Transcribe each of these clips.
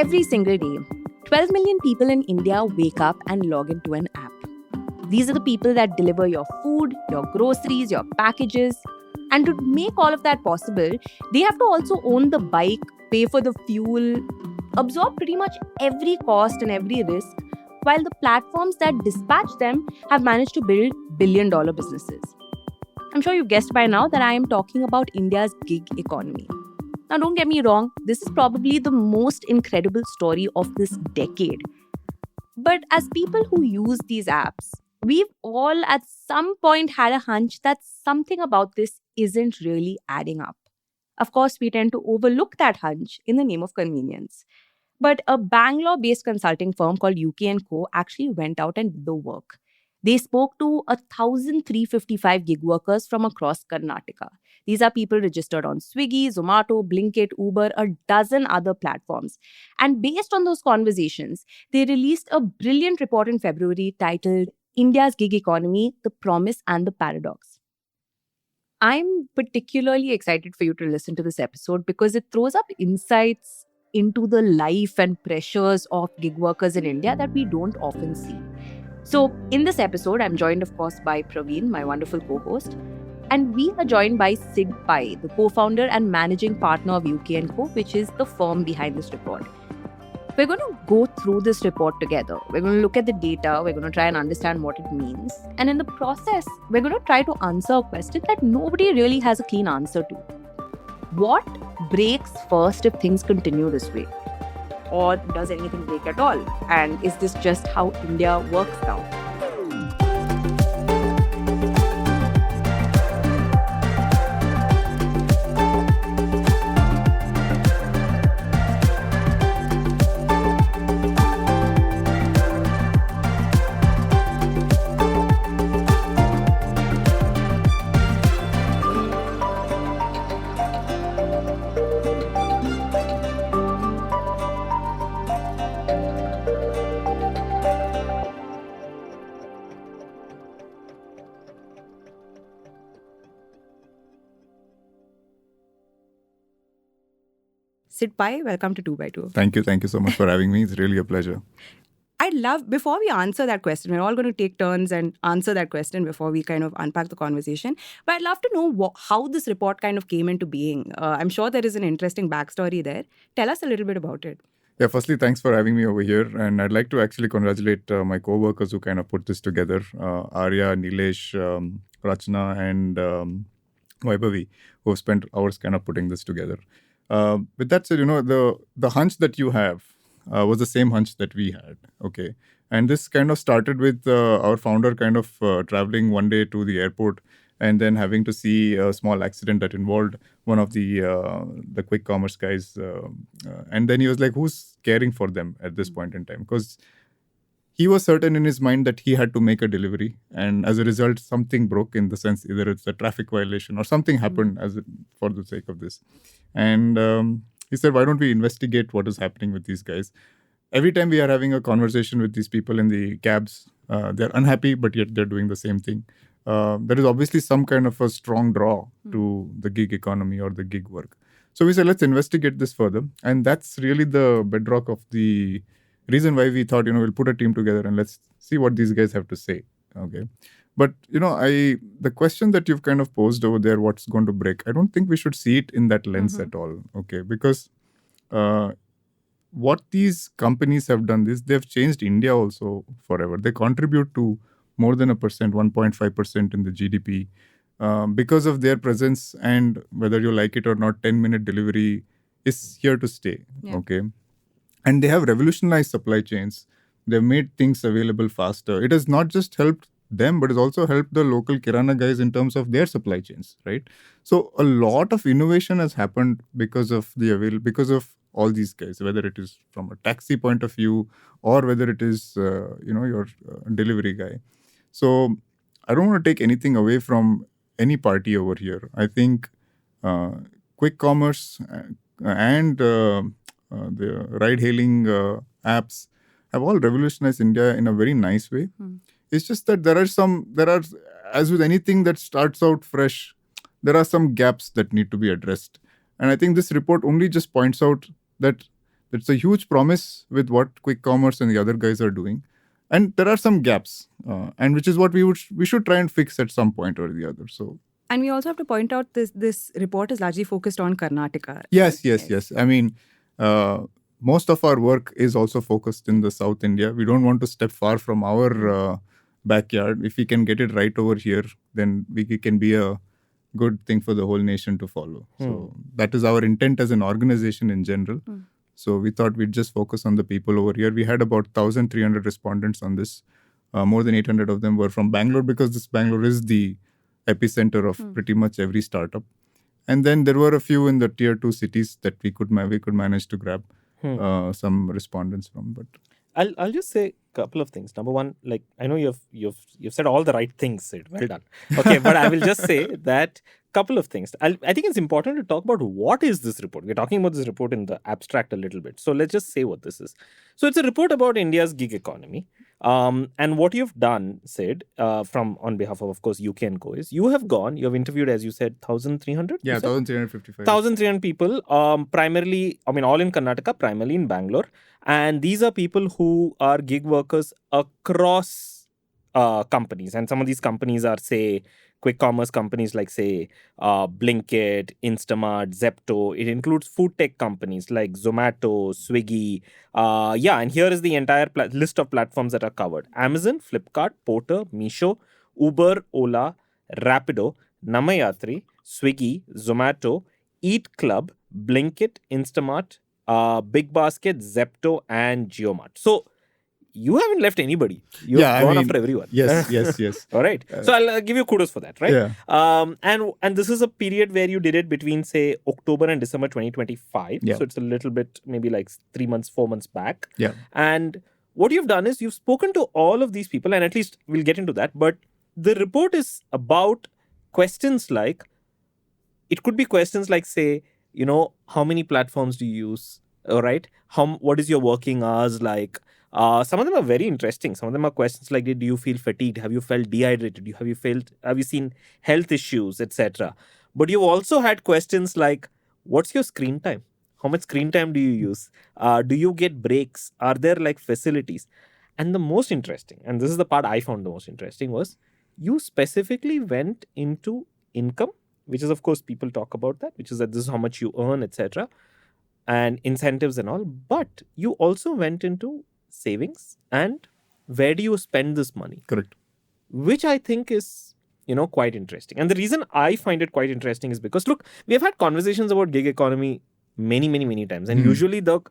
Every single day, 12 million people in India wake up and log into an app. These are the people that deliver your food, your groceries, your packages. And to make all of that possible, they have to also own the bike, pay for the fuel, absorb pretty much every cost and every risk, while the platforms that dispatch them have managed to build billion-dollar businesses. I'm sure you've guessed by now that I am talking about India's gig economy. Now, don't get me wrong, this is probably the most incredible story of this decade. But as people who use these apps, we've all at some point had a hunch that something about this isn't really adding up. Of course, we tend to overlook that hunch in the name of convenience. But a Bangalore-based consulting firm called UK & Co. actually went out and did the work. They spoke to 1,355 gig workers from across Karnataka. These are people registered on Swiggy, Zomato, Blinkit, Uber, a dozen other platforms. And based on those conversations, they released a brilliant report in February titled India's Gig Economy, The Promise and the Paradox. I'm particularly excited for you to listen to this episode because it throws up insights into the life and pressures of gig workers in India that we don't often see. So in this episode, I'm joined, of course, by Praveen, my wonderful co-host, and we are joined by Sid Pai, the co-founder and managing partner of UK & Co., which is the firm behind this report. We're going to go through this report together. We're going to look at the data. We're going to try and understand what it means. And in the process, we're going to try to answer a question that nobody really has a clean answer to. What breaks first if things continue this way? Or does anything break at all? And is this just how India works now? Sid Pai, welcome to 2x2. Thank you so much for having me. It's really a pleasure. I'd love, before we answer that question, we're all going to take turns and answer that question before we kind of unpack the conversation. But I'd love to know how this report kind of came into being. I'm sure there is an interesting backstory there. Tell us a little bit about it. Yeah, firstly, thanks for having me over here. And I'd like to actually congratulate my co-workers who kind of put this together. Arya, Nilesh, Rachna and Vaibhavi, who have spent hours kind of putting this together. With that said, the hunch that you have was the same hunch that we had. Okay. And this kind of started with our founder kind of traveling one day to the airport and then having to see a small accident that involved one of the quick commerce guys. And then he was like, who's caring for them at this point in time? Because he was certain in his mind that he had to make a delivery. And as a result, something broke in the sense either it's a traffic violation or something happened for the sake of this. And he said, why don't we investigate what is happening with these guys? Every time we are having a conversation with these people in the cabs, they're unhappy, but yet they're doing the same thing. There is obviously some kind of a strong draw to the gig economy or the gig work. So we said, let's investigate this further. And that's really the bedrock of the reason why we thought, we'll put a team together and let's see what these guys have to say. Okay. But, the question that you've kind of posed over there, what's going to break, I don't think we should see it in that lens at all. Okay. Because what these companies have done is they've changed India also forever. They contribute to more than 1.5% in the GDP because of their presence, and whether you like it or not, 10-minute delivery is here to stay. Yeah. Okay. And they have revolutionized supply chains. They've made things available faster. It has not just helped them, but it's also helped the local Kirana guys in terms of their supply chains, right? So a lot of innovation has happened because of all these guys, whether it is from a taxi point of view or whether it is, your delivery guy. So I don't want to take anything away from any party over here. I think quick commerce and the ride-hailing apps have all revolutionized India in a very nice way. It's just that there are, as with anything that starts out fresh, there are some gaps that need to be addressed. And I think this report only just points out that It's a huge promise with what quick commerce and the other guys are doing. And there are some gaps, and which is what we should try and fix at some point or the other. So. And we also have to point out this report is largely focused on Karnataka. Yes. I mean, most of our work is also focused in the South India. We don't want to step far from our backyard. If we can get it right over here, then we can be a good thing for the whole nation to follow. So that is our intent as an organization in general. So we thought we'd just focus on the people over here. We had about 1,300 respondents on this. More than 800 of them were from Bangalore, because this Bangalore is the epicenter of pretty much every startup. And then there were a few in the tier 2 cities that we could manage to grab some respondents from. But I'll just say a couple of things. Number one, like, I know you've said all the right things, Sid. Well done. Okay, but I will just say that couple of things. I think it's important to talk about what is this report. We're talking about this report in the abstract a little bit. So let's just say what this is. So it's a report about India's gig economy. And what you've done, Sid, on behalf of course, UK and Co, is you have interviewed, as you said, 1,300? Yeah, 1,355. 1,300 people, primarily, all in Karnataka, primarily in Bangalore. And these are people who are gig workers across companies. And some of these companies are, say, quick commerce companies like, say, Blinkit, Instamart, Zepto. It includes food tech companies like Zomato, Swiggy. And here is the entire list of platforms that are covered. Amazon, Flipkart, Porter, Meesho, Uber, Ola, Rapido, Namayatri, Swiggy, Zomato, Eat Club, Blinkit, Instamart, Big Basket, Zepto, and JioMart. So you haven't left anybody. You've gone after everyone. Yes. All right. So I'll give you kudos for that, right? Yeah. And this is a period where you did it between, say, October and December 2025. Yeah. So it's a little bit, maybe like 3 months, 4 months back. Yeah. And what you've done is you've spoken to all of these people, and at least we'll get into that. But the report is about questions like, it could be questions like, say, how many platforms do you use? All right. What is your working hours like? Some of them are very interesting. Some of them are questions like, do you feel fatigued? Have you felt dehydrated? Have you seen health issues, etc.? But you've also had questions like, what's your screen time? How much screen time do you use? Do you get breaks? Are there like facilities? And the most interesting, and this is the part I found the most interesting, was you specifically went into income, which is, of course, people talk about that, which is that this is how much you earn, etc. and incentives and all. But you also went into savings and where do you spend this money? Correct. Which I think is, quite interesting. And the reason I find it quite interesting is because, look, we have had conversations about gig economy many, many, many times. And usually the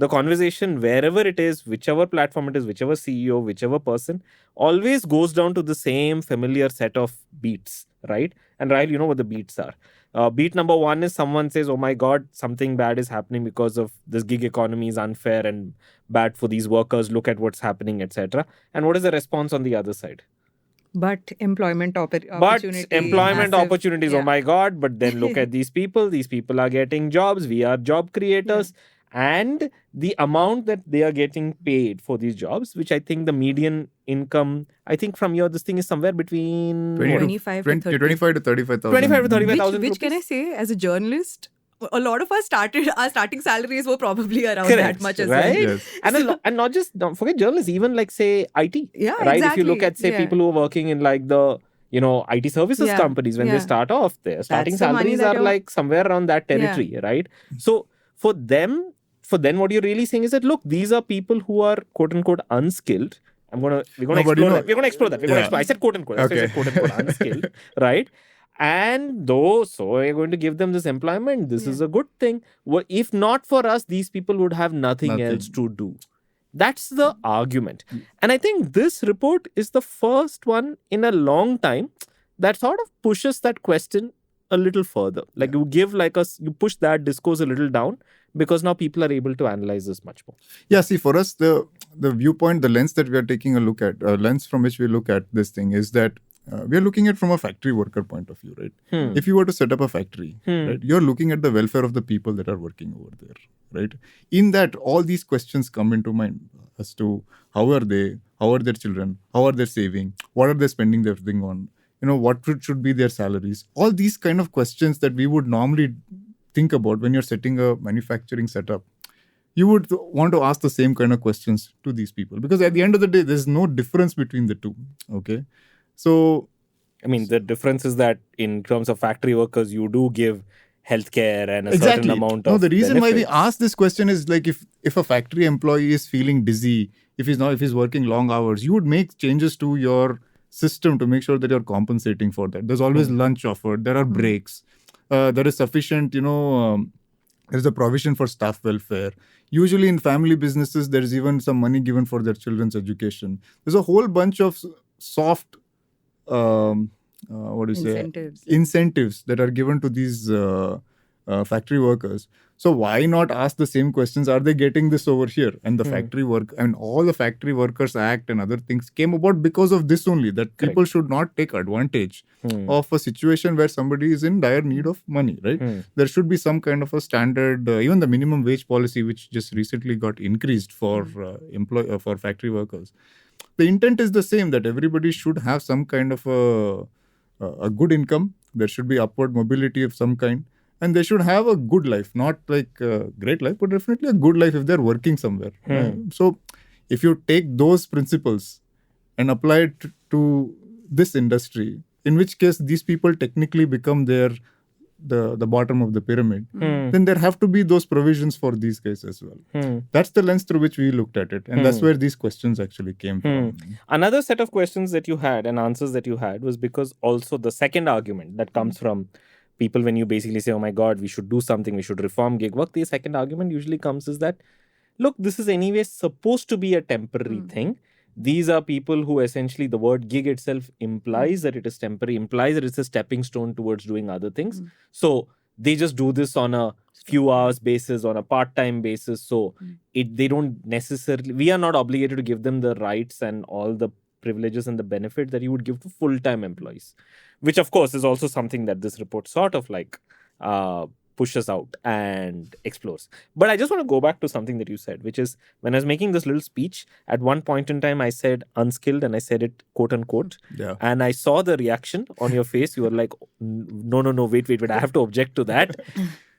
conversation, wherever it is, whichever platform it is, whichever CEO, whichever person, always goes down to the same familiar set of beats, right? And Rahel, you know what the beats are. Beat number one is someone says, oh my God, something bad is happening because of this gig economy is unfair and bad for these workers. Look at what's happening, etc. And what is the response on the other side? But employment opportunities. Opportunities, yeah. Oh my God. But then look at these people. These people are getting jobs. We are job creators. Yeah. And the amount that they are getting paid for these jobs, which I think the median income, I think from this thing is somewhere between 25 to 35,000. 25 to 35,000. Which can I say, as a journalist, a lot of our starting salaries were probably around that much as right? well. Yes. And not just, don't forget journalists, even like, say, IT. Yeah, right? Exactly. If you look at, say, people who are working in like the, IT services companies, when they start off, their starting salaries are like somewhere around that territory, right? So for them, what you're really saying is that, look, these are people who are quote unquote unskilled. We're going to explore that. I said quote unquote. Okay. I said quote unquote unskilled, right? And so we're going to give them this employment. This is a good thing. Well, if not for us, these people would have nothing else to do. That's the argument. And I think this report is the first one in a long time that sort of pushes that question a little further. Like you push that discourse a little down, because now people are able to analyze this much more. Yeah, see, for us, the viewpoint, the lens that we are taking a look at, lens from which we look at this thing is that we are looking at from a factory worker point of view, right? If you were to set up a factory, right, you're looking at the welfare of the people that are working over there, right? In that, all these questions come into mind as to how are their children, how are they saving, what are they spending their thing on, what should be their salaries, all these kind of questions that we would normally think about when you're setting a manufacturing setup. you would want to ask the same kind of questions to these people, because at the end of the day, there's no difference between the two. Okay, so I mean, the difference is that in terms of factory workers, you do give healthcare and a certain exactly. amount No, of the reason why we benefits. ask this question is like if a factory employee is feeling dizzy, if he's working long hours, you would make changes to your system to make sure that you're compensating for that. There's always lunch offered. There are breaks. There is sufficient, there's a provision for staff welfare. Usually in family businesses, there's even some money given for their children's education. There's a whole bunch of soft, incentives that are given to these factory workers. So why not ask the same questions? Are they getting this over here? And the factory work and all the Factory Workers Act and other things came about because of this only, that people should not take advantage of a situation where somebody is in dire need of money, right? There should be some kind of a standard, even the minimum wage policy, which just recently got increased for for factory workers. The intent is the same, that everybody should have some kind of a good income. There should be upward mobility of some kind. And they should have a good life, not like a great life, but definitely a good life if they're working somewhere. So if you take those principles and apply it to this industry, in which case these people technically become the bottom of the pyramid, then there have to be those provisions for these guys as well. That's the lens through which we looked at it. And that's where these questions actually came from. Another set of questions that you had and answers that you had was because also the second argument that comes from people when you basically say, oh my God, we should do something, we should reform gig work. The second argument usually comes is that, look, this is anyway supposed to be a temporary thing. These are people who essentially, the word gig itself implies that it is temporary, implies that it's a stepping stone towards doing other things. So they just do this on a few hours basis, on a part-time basis. So they don't necessarily, we are not obligated to give them the rights and all the privileges and the benefit that you would give to full-time employees, which of course is also something that this report sort of like pushes out and explores. But I just want to go back to something that you said, which is when I was making this little speech, at one point in time I said unskilled and I said it quote unquote. Yeah. And I saw the reaction on your face. You were like, no, wait, I have to object to that.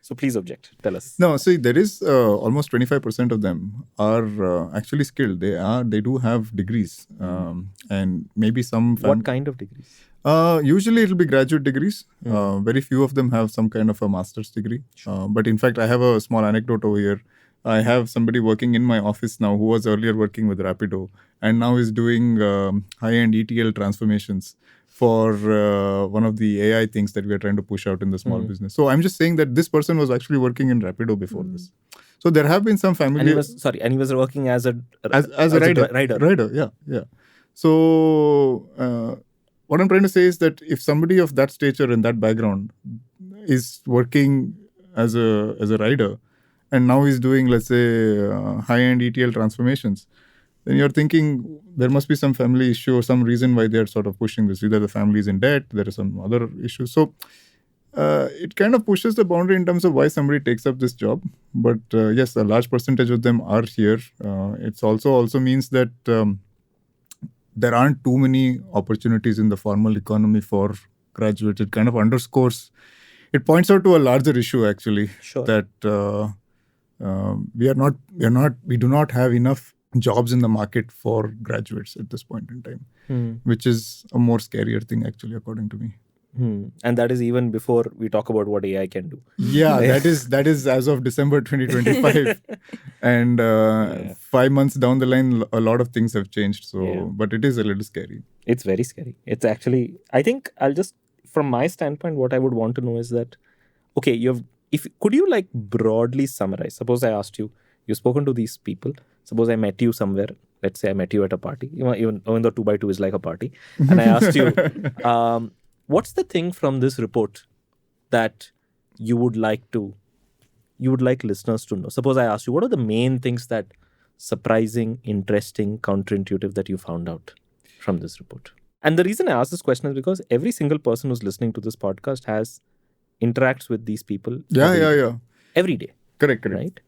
So please object. Tell us. No, see, there is almost 25% of them are actually skilled. They do have degrees, and maybe some. What kind of degrees? Usually it will be graduate degrees. Very few of them have some kind of a master's degree. But in fact, I have a small anecdote over here. I have somebody working in my office now who was earlier working with Rapido and now is doing high-end ETL transformations for one of the AI things that we are trying to push out in the small business. So I'm just saying that this person was actually working in Rapido before this. So there have been some family. And he was working as a rider. Rider. Yeah. So what I'm trying to say is that if somebody of that stature and that background is working as a rider, and now he's doing, let's say, high-end ETL transformations, then you're thinking there must be some family issue or some reason why they're sort of pushing this. Either the family is in debt, there are some other issues. So it kind of pushes the boundary in terms of why somebody takes up this job. But yes, a large percentage of them are here. It's also means that there aren't too many opportunities in the formal economy for graduates. It kind of underscores, it points out to a larger issue actually, that we do not have enough jobs in the market for graduates at this point in time, which is a more scarier thing actually, according to me. And that is even before we talk about what AI can do. Yeah, that is as of December 2025. And 5 months down the line, a lot of things have changed. So, but it is a little scary. It's very scary. It's actually, I think from my standpoint, what I would want to know is that, okay, could you like broadly summarize? Suppose I asked you, you've spoken to these people. Suppose I met you somewhere. Let's say I met you at a party, even though 2x2 is like a party. And I asked you, what's the thing from this report that you would like listeners to know? Suppose I asked you, what are the main things that surprising, interesting, counterintuitive that you found out from this report? And the reason I ask this question is because every single person who's listening to this podcast interacts with these people. Every day. Correct. Right?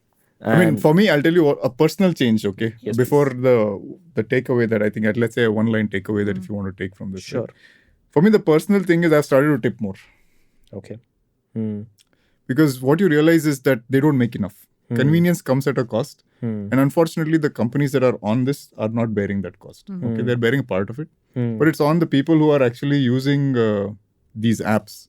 I mean, for me, I'll tell you a personal change, okay? Yes, before the takeaway that I think, let's say a one-line takeaway that if you want to take from this. Sure. Right? For me, the personal thing is I've started to tip more. Okay. Because what you realize is that they don't make enough. Convenience comes at a cost. And unfortunately, the companies that are on this are not bearing that cost. Okay, they're bearing a part of it. But it's on the people who are actually using these apps.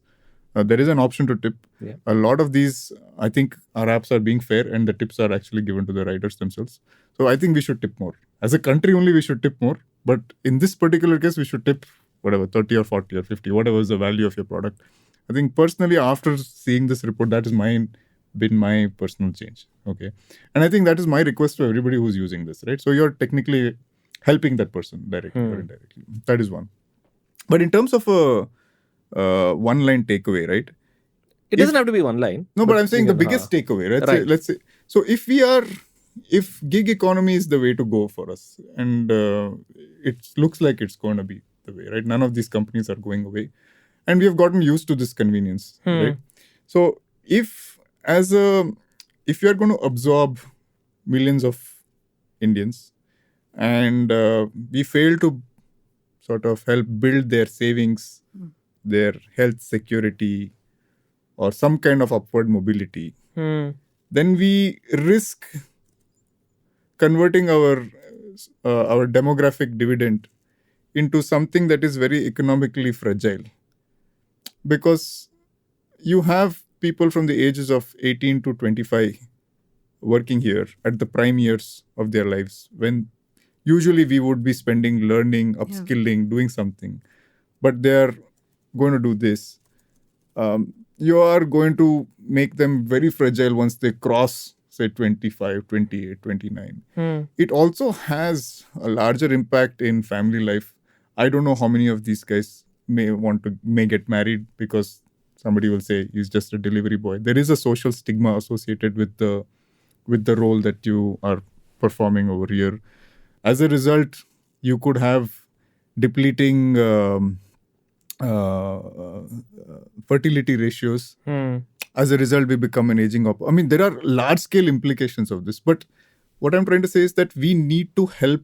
There is an option to tip. Yeah. A lot of these, I think, our apps are being fair and the tips are actually given to the riders themselves. So I think we should tip more. As a country only, we should tip more. But in this particular case, we should tip whatever, 30 or 40 or 50, whatever is the value of your product. I think personally, after seeing this report, that has been my personal change. Okay. And I think that is my request to everybody who's using this, right? So you're technically helping that person directly or indirectly. That is one. But in terms of a one-line takeaway, right? It doesn't have to be one line. No, but I'm saying the biggest takeaway, right? Let's say, so if gig economy is the way to go for us, and it looks like it's going to be the way, right? None of these companies are going away. And we have gotten used to this convenience, right? So if you're going to absorb millions of Indians and we fail to sort of help build their savings, their health security, or some kind of upward mobility, then we risk converting our demographic dividend into something that is very economically fragile. Because you have people from the ages of 18 to 25 working here at the prime years of their lives, when usually we would be spending learning, upskilling, doing something. But they are going to do this. You are going to make them very fragile once they cross, say, 25, 28, 29. It also has a larger impact in family life. I don't know how many of these guys may get married because somebody will say he's just a delivery boy. There is a social stigma associated with the role that you are performing over here. As a result, you could have depleting fertility ratios. As a result, we become an aging up. I mean, there are large-scale implications of this. But what I'm trying to say is that we need to help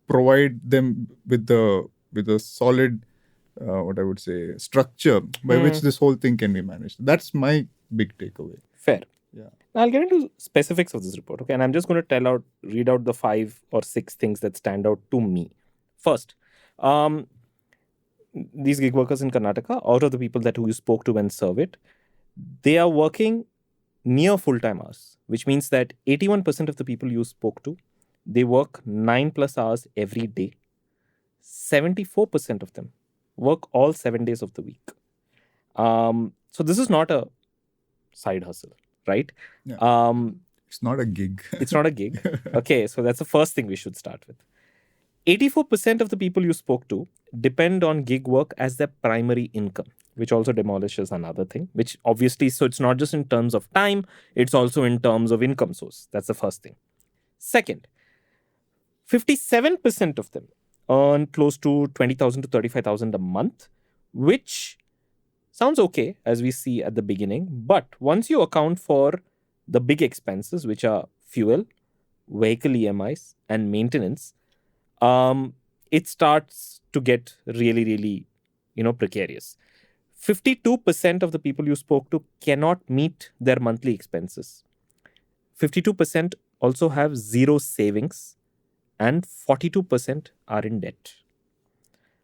provide them with a solid, what I would say, structure by which this whole thing can be managed. That's my big takeaway. Fair. Yeah. Now I'll get into specifics of this report, okay? And I'm just going to read out the 5 or 6 things that stand out to me. First, these gig workers in Karnataka, out of the people who you spoke to when surveyed, they are working near full-time hours, which means that 81% of the people you spoke to, they work 9+ hours every day. 74% of them work all 7 days of the week. So this is not a side hustle, right? Yeah. It's not a gig. It's not a gig. Okay, so that's the first thing we should start with. 84% of the people you spoke to depend on gig work as their primary income, which also demolishes another thing, which obviously, so it's not just in terms of time, it's also in terms of income source. That's the first thing. Second, 57% of them earn close to 20,000 to 35,000 a month, which sounds okay, as we see at the beginning. But once you account for the big expenses, which are fuel, vehicle EMIs, and maintenance, it starts to get really, really, precarious. 52% of the people you spoke to cannot meet their monthly expenses. 52% also have zero savings, and 42% are in debt.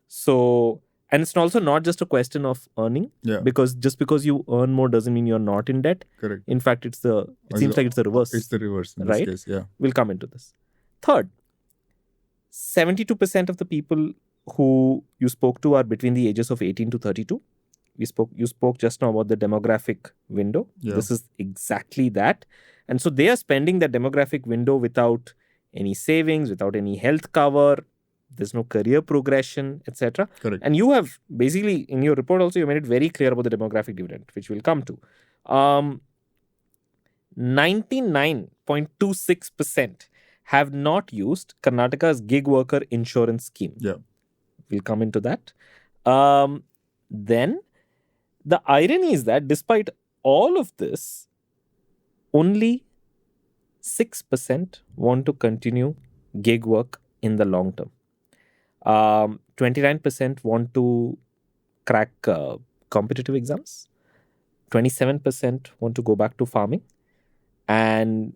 So, and it's also not just a question of earning, because just because you earn more doesn't mean you're not in debt. Correct. In fact, it seems like it's the reverse. It's the reverse in right? this case, yeah. We'll come into this. Third, 72% of the people who you spoke to are between the ages of 18 to 32. You spoke just now about the demographic window. Yeah. This is exactly that. And so they are spending that demographic window without any savings, without any health cover. There's no career progression, etc. Correct. And you have basically, in your report also, you made it very clear about the demographic dividend, which we'll come to. 99.26% have not used Karnataka's gig worker insurance scheme. Yeah. We'll come into that. Then, the irony is that despite all of this, only 6% want to continue gig work in the long term. 29% want to crack competitive exams. 27% want to go back to farming. And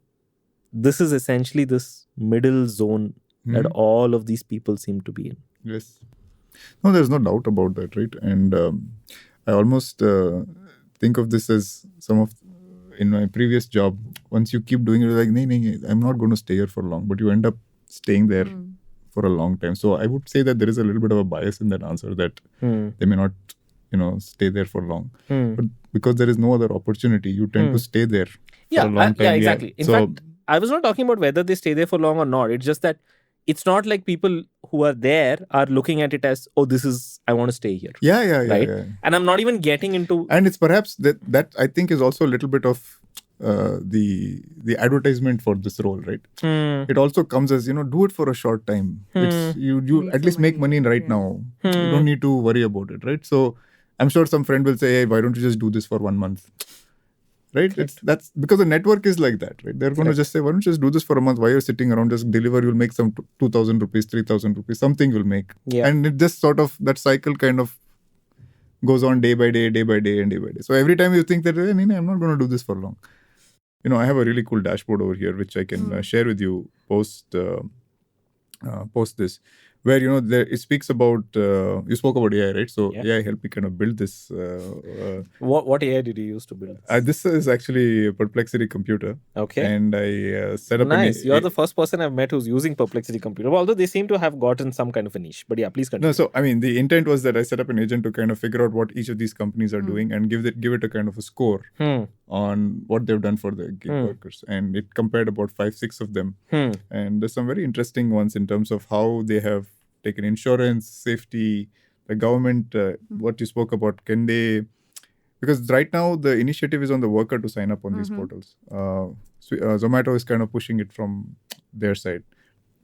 this is essentially this middle zone that all of these people seem to be in. Yes. No, there's no doubt about that, right? And I almost think of this as in my previous job, once you keep doing it, you're like, nee, I'm not going to stay here for long. But you end up staying there for a long time. So I would say that there is a little bit of a bias in that answer that they may not, stay there for long. But because there is no other opportunity, you tend to stay there for a long time. Yeah, exactly. In fact, I was not talking about whether they stay there for long or not. It's just that it's not like people who are there are looking at it as, oh, I want to stay here. Yeah. Right? And I'm not even getting into... And it's perhaps that I think is also a little bit of the advertisement for this role, right? It also comes as, do it for a short time. It's you at least make money right now. You don't need to worry about it, right? So I'm sure some friend will say, hey, why don't you just do this for 1 month? Right? That's because the network is like that, right? They're going to just say, why don't you just do this for a month? Why you're sitting around, just deliver, you'll make some 2,000 rupees, 3,000 rupees, something you'll make. Yeah. And it just sort of, that cycle kind of goes on day by day, and day by day. So every time you think that, hey, I'm not going to do this for long. I have a really cool dashboard over here, which I can share with you post this, where, it speaks about, you spoke about AI, right? So AI helped me kind of build this. What AI did you use to build this? This is actually a Perplexity computer. Okay. And I set up Nice. You're the first person I've met who's using Perplexity computer, although they seem to have gotten some kind of a niche. But yeah, please continue. No, so the intent was that I set up an agent to kind of figure out what each of these companies are doing and give it a kind of a score on what they've done for the gig workers. And it compared about 5-6 of them. And there's some very interesting ones in terms of how they have taken insurance, safety, the government, what you spoke about, can they... Because right now, the initiative is on the worker to sign up on these portals. Zomato is kind of pushing it from their side.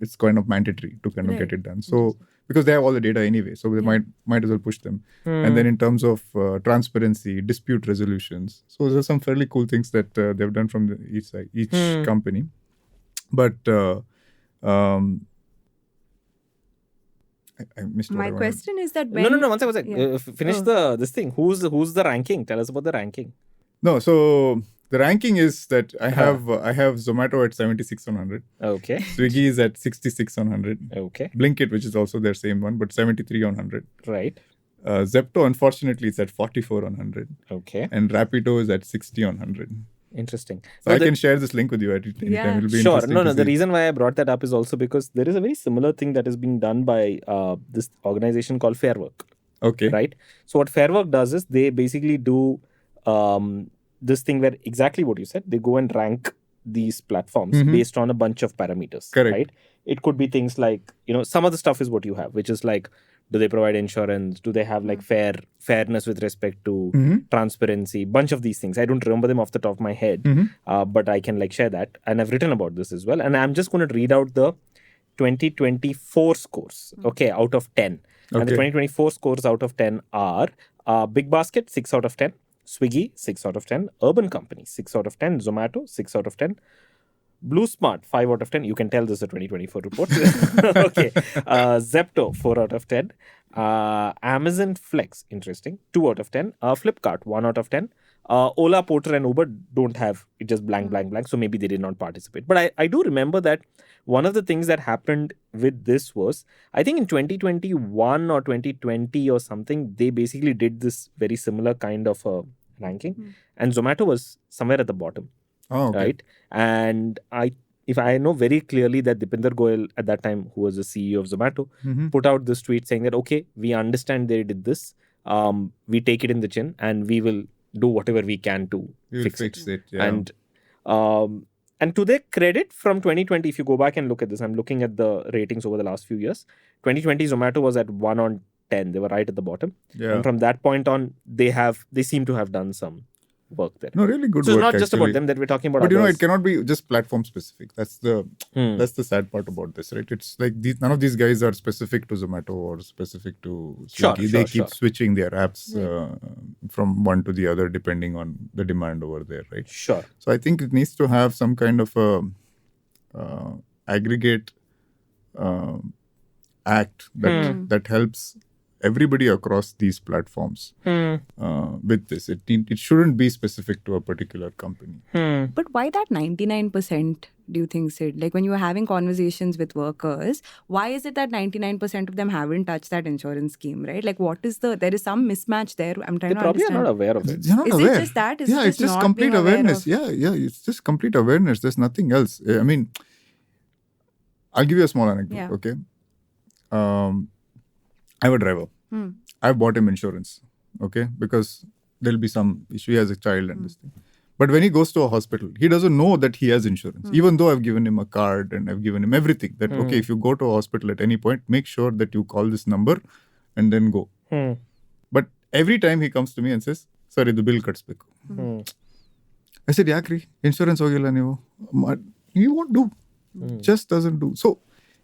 It's kind of mandatory to kind of get it done. So, because they have all the data anyway, so they might as well push them. And then in terms of transparency, dispute resolutions. So there's some fairly cool things that they've done from each company. But... I missed My question is that when... No, one second. Finish this thing. Who's the ranking? Tell us about the ranking. No, so the ranking is that I have Zomato at 76 on 100. Okay. Swiggy is at 66 on 100. Okay. Blinkit, which is also their same one, but 73 on 100. Right. Zepto, unfortunately, is at 44 on 100. Okay. And Rapido is at 60 on 100. Interesting. So I can share this link with you at any time. It'll be sure. interesting. No. The reason why I brought that up is also because there is a very similar thing that is being done by this organization called Fairwork. Okay. Right. So what Fairwork does is they basically do this thing where exactly what you said. They go and rank these platforms based on a bunch of parameters. Correct. Right. It could be things like, some of the stuff is what you have, which is like, do they provide insurance? Do they have like fairness with respect to transparency? Bunch of these things. I don't remember them off the top of my head, but I can like share that. And I've written about this as well. And I'm just going to read out the 2024 scores, out of 10. And the 2024 scores out of 10 are Big Basket, 6 out of 10. Swiggy, 6 out of 10. Urban Company, 6 out of 10. Zomato, 6 out of 10. Blue Smart, 5 out of 10. You can tell this is a 2024 report. Okay. Zepto, 4 out of 10. Amazon Flex, interesting, 2 out of 10. Flipkart, 1 out of 10. Ola, Porter and Uber don't have, it just blank. So maybe they did not participate. But I do remember that one of the things that happened with this was, I think in 2021 or 2020 or something, they basically did this very similar kind of ranking. And Zomato was somewhere at the bottom. Oh, okay. Right. And I know very clearly that Dipinder Goyal at that time, who was the CEO of Zomato, put out this tweet saying that, okay, we understand they did this. We take it in the chin and we will do whatever we can to fix it. Yeah. And to their credit, from 2020, if you go back and look at this, I'm looking at the ratings over the last few years. 2020, Zomato was at 1 on 10. They were right at the bottom. Yeah. And from that point on, they seem to have done some work there. No, really good so work. So it's not just actually. about them that we're talking about. But others. It cannot be just platform specific. That's the sad part about this, right? It's like none of these guys are specific to Zomato or specific to Swiggy. They keep switching their apps from one to the other depending on the demand over there, right? Sure. So I think it needs to have some kind of aggregate act that helps everybody across these platforms with this. It shouldn't be specific to a particular company. But why that 99%, do you think, Sid? Like when you were having conversations with workers, why is it that 99% of them haven't touched that insurance scheme, right? Like there is some mismatch there. I'm trying They to probably understand. are not aware of it. They're not Is aware. it just that? Is yeah, it it's just not complete being aware awareness. of- Yeah, it's just complete awareness. There's nothing else. I mean, I'll give you a small anecdote, Yeah. okay? I have a driver. Hmm. I've bought him insurance, okay? Because there'll be some issue. He has a child and this thing. But when he goes to a hospital, he doesn't know that he has insurance. Even though I've given him a card and I've given him everything. That, okay, if you go to a hospital at any point, make sure that you call this number and then go. But every time he comes to me and says, sorry, the bill cuts back. I said, Yakri, insurance hogila neevu. He won't do. Just doesn't do. So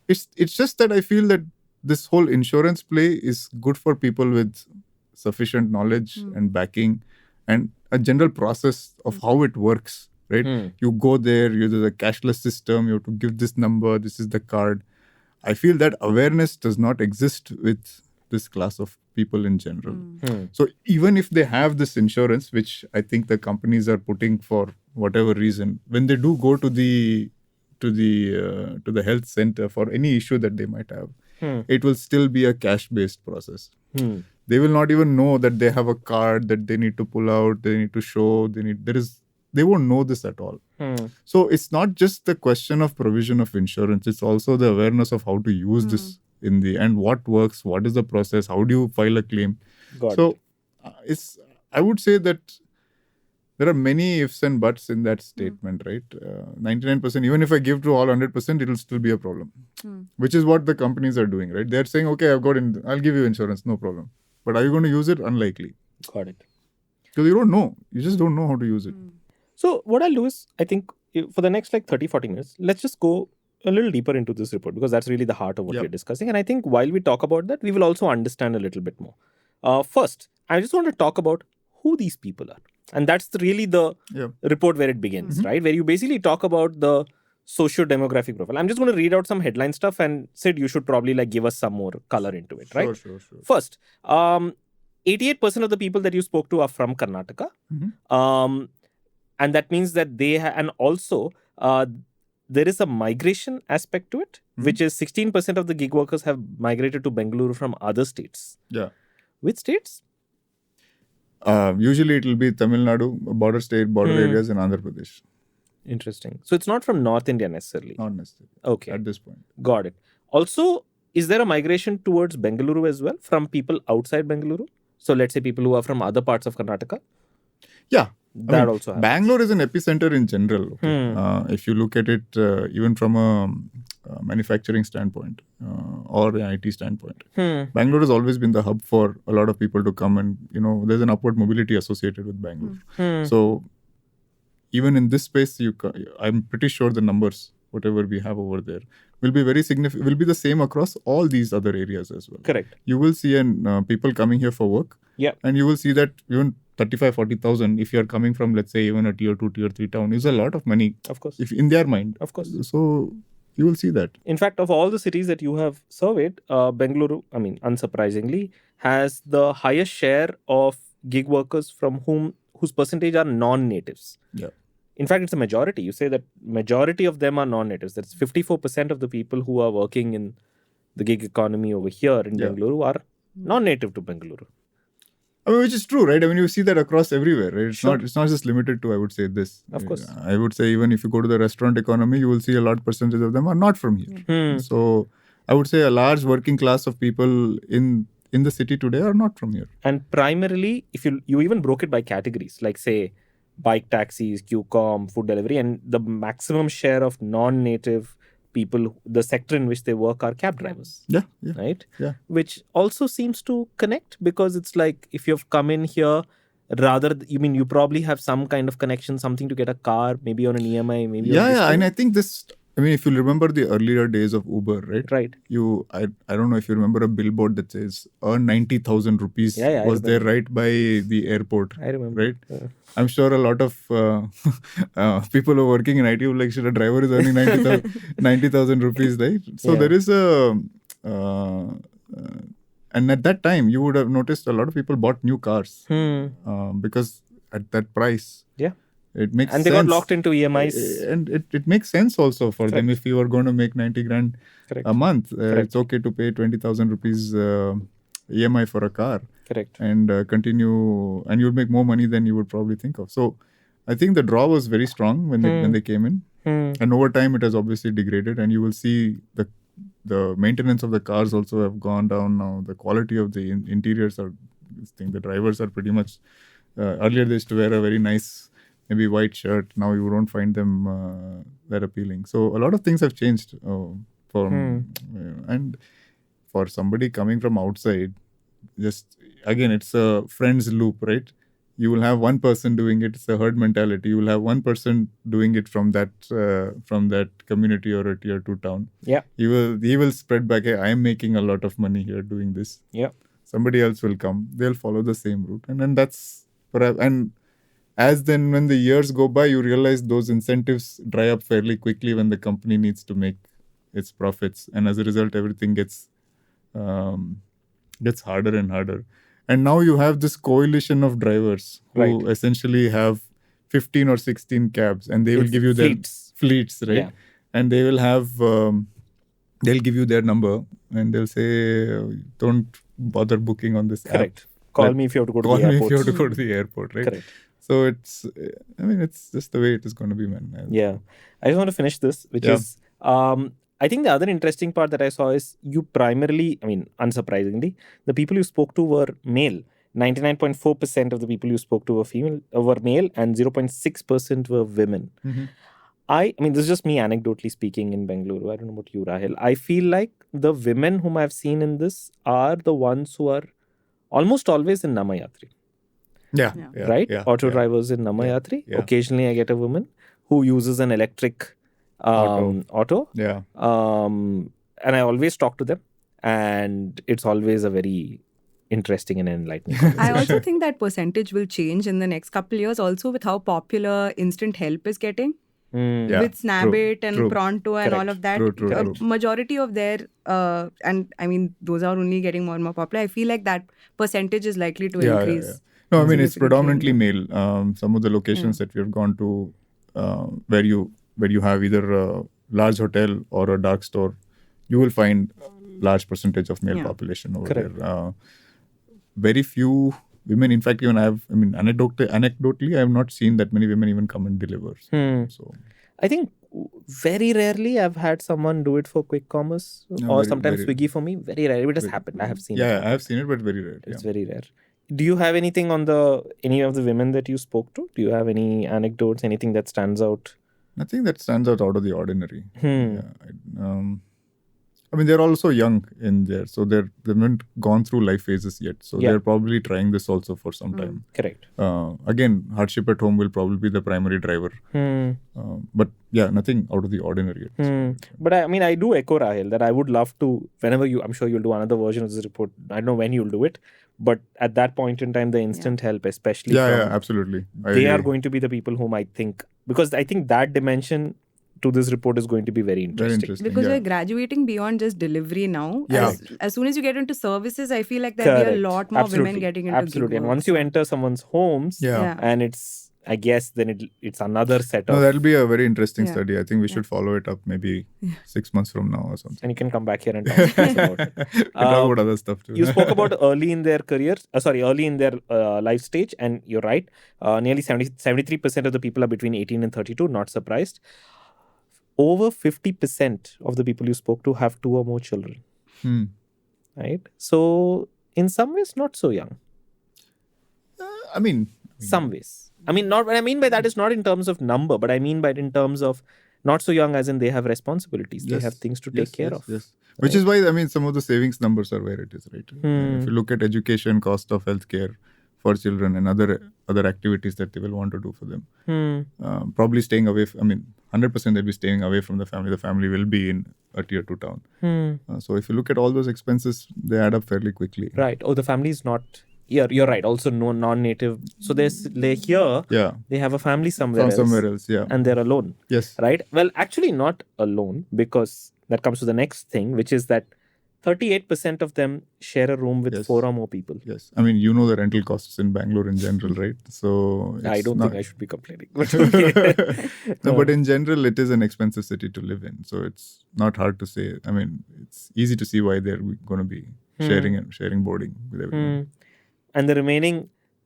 it's just that I feel that this whole insurance play is good for people with sufficient knowledge and backing and a general process of how it works, right? You go there, there's a cashless system, you have to give this number, this is the card. I feel that awareness does not exist with this class of people in general. So even if they have this insurance, which I think the companies are putting for whatever reason, when they do go to the health center for any issue that they might have, it will still be a cash-based process. They will not even know that they have a card that they need to pull out, they need to show, they won't know this at all. So it's not just the question of provision of insurance, it's also the awareness of how to use this in the end, what works, what is the process, how do you file a claim. I would say that there are many ifs and buts in that statement, right? 99%, even if I give to all 100%, it will still be a problem, which is what the companies are doing, right? They're saying, okay, I'll give you insurance, no problem. But are you going to use it? Unlikely. Got it. Because you don't know. You just don't know how to use it. So what I'll do is, I think for the next 30-40 minutes, let's just go a little deeper into this report because that's really the heart of what we're discussing. And I think while we talk about that, we will also understand a little bit more. First, I just want to talk about who these people are. And that's really the report where it begins, right? Where you basically talk about the socio-demographic profile. I'm just going to read out some headline stuff and Sid, you should probably give us some more color into it, right? Sure. First, 88% of the people that you spoke to are from Karnataka. And that means that and also there is a migration aspect to it, which is 16% of the gig workers have migrated to Bengaluru from other states. Yeah. Which states? Usually it will be Tamil Nadu, border areas in Andhra Pradesh. Interesting. So it's not from North India necessarily. Not necessarily. Okay. At this point. Got it. Also, is there a migration towards Bengaluru as well from people outside Bengaluru? So let's say people who are from other parts of Karnataka? Yeah. That also happens. Bangalore is an epicenter in general. Okay? If you look at it even from a manufacturing standpoint or an IT standpoint, Bangalore has always been the hub for a lot of people to come and, there's an upward mobility associated with Bangalore. So even in this space, I'm pretty sure the numbers, whatever we have over there, will be very significant, will be the same across all these other areas as well. Correct. You will see people coming here for work. Yeah. And you will see that even 35,000-40,000, if you're coming from, let's say, even a tier 2, tier 3 town, is a lot of money. Of course. If in their mind. Of course. So you will see that. In fact, of all the cities that you have surveyed, Bengaluru, unsurprisingly, has the highest share of gig workers from whose percentage are non-natives. Yeah. In fact, it's a majority. You say that majority of them are non-natives. That's 54% of the people who are working in the gig economy over here in Bengaluru are non-native to Bengaluru. Which is true, right? You see that across everywhere, right? It's not just limited to, I would say, this. Of course. I would say even if you go to the restaurant economy, you will see a large percentage of them are not from here. So I would say a large working class of people in the city today are not from here. And primarily, if you even broke it by categories, like say bike taxis, QCOM, food delivery, and the maximum share of non-native people, the sector in which they work are cab drivers. Yeah. Right? Yeah. Which also seems to connect because it's like if you've come in here, you probably have some kind of connection, something to get a car, maybe on an EMI, maybe. Yeah. And I think this, if you remember the earlier days of Uber, right? Right. I don't know if you remember a billboard that says earn 90,000 rupees was there right by the airport. I remember. Right? Yeah. I'm sure a lot of people who are working in IT will like, shit, a driver is earning 90,000 rupees, right? So there is And at that time, you would have noticed a lot of people bought new cars because at that price, Yeah. it makes sense. And they got locked into EMIs. And it makes sense also for them. If you are going to make 90 grand Correct. a month, it's okay to pay 20,000 rupees EMI for a car. Correct. And continue, and you'll make more money than you would probably think of. So I think the draw was very strong when they came in. And over time, it has obviously degraded, and you will see the maintenance of the cars also have gone down now. The quality of the interiors are, the drivers are pretty much, earlier they used to wear a very nice, maybe white shirt. Now you don't find them that appealing. So a lot of things have changed and for somebody coming from outside, just again, it's a friends loop, right? You will have one person doing it. It's a herd mentality. You will have one person doing it from that community or a tier 2 town. Yeah. He will spread back. Hey, I am making a lot of money here doing this. Yeah. Somebody else will come. They'll follow the same route, and then that's perhaps. And as then when the years go by, you realize those incentives dry up fairly quickly when the company needs to make its profits, and as a result, everything gets harder and harder. And now you have this coalition of drivers who essentially have 15 or 16 cabs, and they will give you their fleets, right? Yeah. And they will have, they'll give you their number, and they'll say, don't bother booking on this Correct. app. Call me if you have to go to the airport. Call me if you have to go to the airport, right? Correct. So it's just the way it is going to be, man. Yeah. I just want to finish this, which is, I think the other interesting part that I saw is you primarily, unsurprisingly, the people you spoke to were male. 99.4% of the people you spoke to were male, and 0.6% were women. Mm-hmm. This is just me anecdotally speaking in Bengaluru. I don't know about you, Rahel. I feel like the women whom I've seen in this are the ones who are almost always in Namayatri. Yeah. Right? Yeah, Auto drivers in Namayatri. Yeah. Occasionally I get a woman who uses an electric auto. Yeah. And I always talk to them, and it's always a very interesting and enlightening conversation. I also think that percentage will change in the next couple of years, also with how popular instant help is getting. Yeah, with Snabit and true. Pronto and all of that. True. Majority of their, those are only getting more and more popular. I feel like that percentage is likely to increase. Yeah. No, it's significantly. predominantly male. Some of the locations that we have gone to where you have either a large hotel or a dark store, you will find a large percentage of male population over there. Very few women. In fact, even anecdotally, I have not seen that many women even come and deliver. So I think very rarely I've had someone do it for quick commerce or sometimes Swiggy for me. Very rarely. It has happened. I have seen it. Yeah, I have seen it, but very rare. It's very rare. Do you have anything on any of the women that you spoke to? Do you have any anecdotes, anything that stands out? Nothing that stands out of the ordinary. They're also young in there, so they haven't gone through life phases yet. So they're probably trying this also for some time. Correct. Again, hardship at home will probably be the primary driver. But yeah, nothing out of the ordinary yet. But I do echo Rahel that I would love to, whenever I'm sure you'll do another version of this report. I don't know when you'll do it, but at that point in time, the instant help, especially. Yeah, absolutely. They are going to be the people whom I think, because I think that dimension to this report is going to be very interesting. Because we're graduating beyond just delivery now. Yeah. As soon as you get into services, I feel like there'll be a lot more women getting into Absolutely. gig And work. once you enter someone's homes, and it's, I guess, then it's another set of... No, that'll be a very interesting study. I think we should follow it up maybe 6 months from now or something. And you can come back here and talk about it. Talk about other stuff too. You spoke about early in their careers, early in their life stage, and you're right. Nearly 73% of the people are between 18 and 32, not surprised. Over 50% of the people you spoke to have 2 or more children. Right? So, in some ways, not so young. Some ways. Not what I mean by that is not in terms of number, but I mean by it in terms of not so young as in they have responsibilities. They have things to take care of. Yes. Which is why, some of the savings numbers are where it is, right? If you look at education, cost of healthcare for children and other activities that they will want to do for them. Probably staying away, 100% they'll be staying away from the family. The family will be in a tier 2 town. So if you look at all those expenses, they add up fairly quickly. Right. Oh, the family is not... You're right. Also, no non-native. So they have a family somewhere else. And they're alone. Yes. Right? Well, actually not alone, because that comes to the next thing, which is that 38% of them share a room with Yes. 4 or more people. Yes. I mean, you know the rental costs in Bangalore in general, right? So I it's don't not... think I should be complaining. But okay. No, but in general, it is an expensive city to live in. So it's not hard to say. I mean, it's easy to see why they're going to be sharing boarding with everyone. And the remaining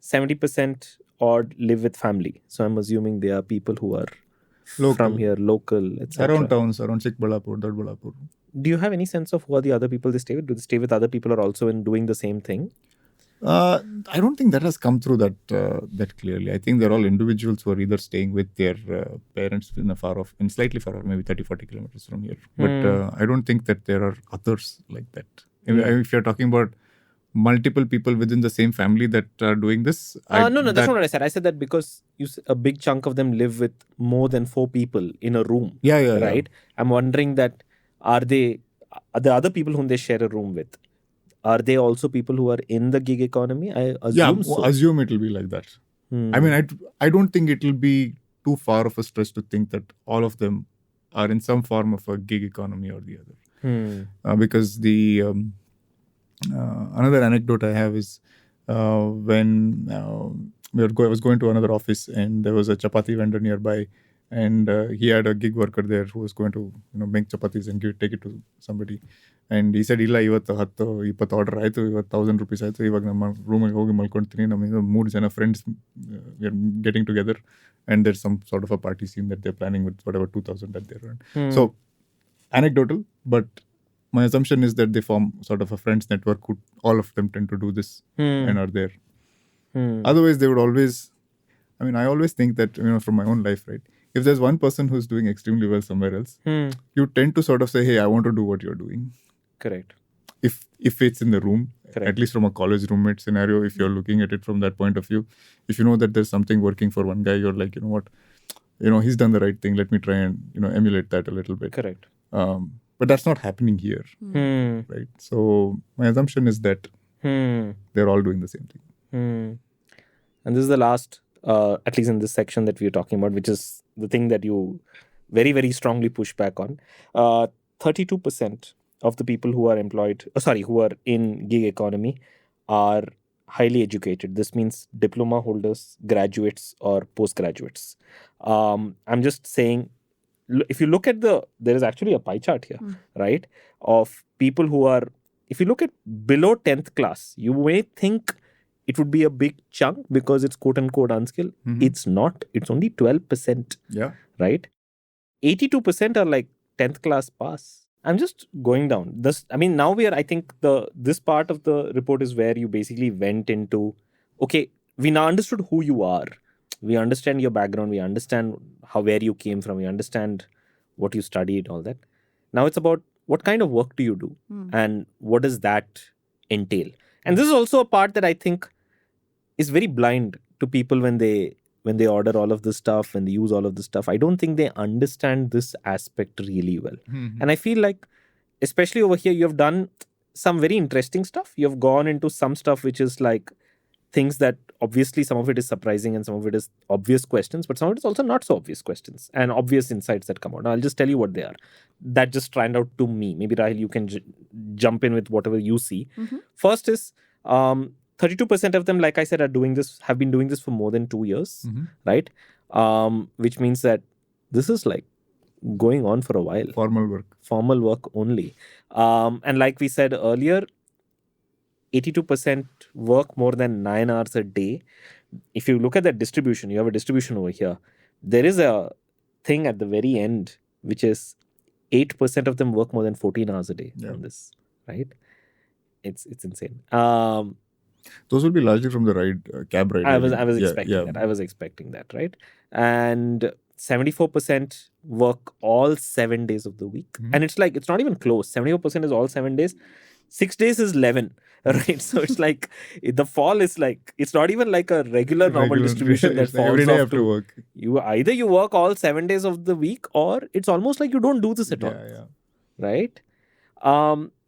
70% odd live with family. So I'm assuming they are people who are Local. from here, local, etc. Around towns, around Chikbalapur, Dadbalapur. Do you have any sense of who are the other people they stay with? Do they stay with other people or also in doing the same thing? I don't think that has come through that clearly. I think they're all individuals who are either staying with their parents in slightly far off, maybe 30-40 kilometers from here. But I don't think that there are others like that. If you're talking about multiple people within the same family that are doing this. No, that's not what I said. I said that because a big chunk of them live with more than 4 people in a room. Right? I'm wondering that are the other people whom they share a room with, are they also people who are in the gig economy? I assume so. Assume it will be like that. I mean, I don't think it will be too far of a stretch to think that all of them are in some form of a gig economy or the other. Because the another anecdote I have is when I was going to another office and there was a chapati vendor nearby, and he had a gig worker there who was going to make chapatis and take it to somebody. And he said, ಇಲ್ಲ ಇವತ್ತು 10-20 order ಆಯಿತು, ಇವತ್ತು 1,000 rupees ಆಯಿತು, ಇವಾಗ ನಮ್ಮ ರೂಮಿಗೆ ಹೋಗಿ ಮಲ್ಕೊಳ್ತೀನಿ, ನಮಗೆ 3 ಜನ friends getting together and there's some sort of a party scene that they're planning with whatever 2,000 that they're on. So anecdotal, but my assumption is that they form sort of a friends network who all of them tend to do this and are there. Otherwise they would always, I mean, I always think that, from my own life, right? If there's one person who's doing extremely well somewhere else, you tend to sort of say, hey, I want to do what you're doing. Correct. If it's in the room, at least from a college roommate scenario, if you're looking at it from that point of view, if you know that there's something working for one guy, you're like, you know what, he's done the right thing. Let me try and, emulate that a little bit. Correct. But that's not happening here, right? So my assumption is that they're all doing the same thing. And this is the last, at least in this section that we're talking about, which is the thing that you very, very strongly push back on. 32% of the people who are who are in gig economy are highly educated. This means diploma holders, graduates or postgraduates. I'm just saying, if you look at there is actually a pie chart here, right? Of people who are, if you look at below 10th class, you may think it would be a big chunk because it's quote unquote unskilled. It's not. It's only 12%. Yeah. Right? 82% are like 10th class pass. I'm just going down. Now I think this part of the report is where you basically went into, okay, we now understood who you are. We understand your background. We understand where you came from. We understand what you studied, all that. Now it's about what kind of work do you do and what does that entail? And this is also a part that I think is very blind to people when they order all of this stuff, when they use all of this stuff. I don't think they understand this aspect really well. And I feel like, especially over here, you have done some very interesting stuff. You have gone into some stuff which is like things that obviously some of it is surprising and some of it is obvious questions, but some of it is also not so obvious questions and obvious insights that come out. Now, I'll just tell you what they are. That just stand out to me. Maybe Rahel, you can jump in with whatever you see. First is 32% of them, like I said, have been doing this for more than 2 years, right? Which means that this is like going on for a while. Formal work only. And like we said earlier, 82% work more than 9 hours a day. If you look at that distribution, you have a distribution over here. There is a thing at the very end, which is 8% of them work more than 14 hours a day on this, right? It's insane. Those will be largely from the cab ride. I was expecting that. I was expecting that, right? And 74% work all 7 days of the week. And it's like, it's not even close. 74% is all 7 days. 6 days is 11, right? So it's like, the fall is like, it's not even like a regular normal distribution that falls every day off have to work. Either you work all 7 days of the week, or it's almost like you don't do this at all. Right?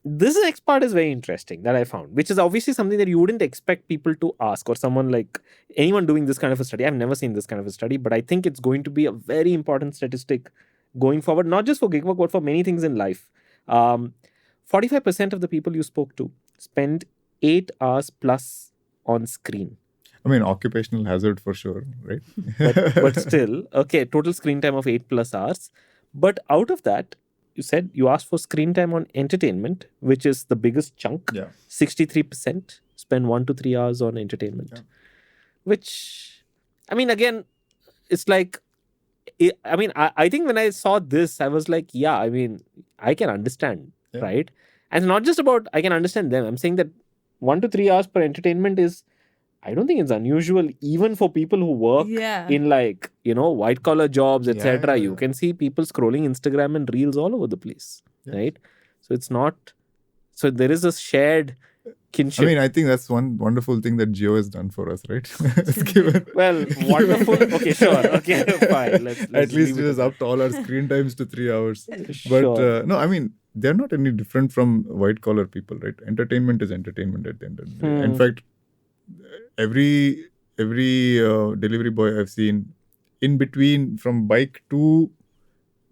This next part is very interesting that I found, which is obviously something that you wouldn't expect people to ask, or someone like anyone doing this kind of a study. I've never seen this kind of a study, but I think it's going to be a very important statistic going forward, not just for gig work, but for many things in life. 45% of the people you spoke to spend 8 hours plus on screen. I mean, occupational hazard for sure, right? But still, okay, total screen time of 8+ hours. But out of that, you said you asked for screen time on entertainment, which is the biggest chunk. Yeah. 63% spend 1 to 3 hours on entertainment. Yeah. Which, I mean, again, it's like, I think when I saw this, I was like, yeah, I mean, I can understand, Yeah. right? And it's not just about I can understand them. I'm saying that 1 to 3 hours per entertainment is, I don't think it's unusual even for people who work Yeah. in like, white collar jobs, etc. Yeah. You can see people scrolling Instagram and reels all over the place, Yes. right? So it's not, so there is a shared kinship. I mean, I think that's one wonderful thing that Jio has done for us, right? It's given. Well, wonderful. Okay, sure. Okay, fine. Let's At least leave it it is at up to all our screen times to 3 hours. that. But Sure. no, I mean, they're not any different from white collar people, right? Entertainment is entertainment at the end of the day. In fact, every delivery boy I've seen, in between from bike to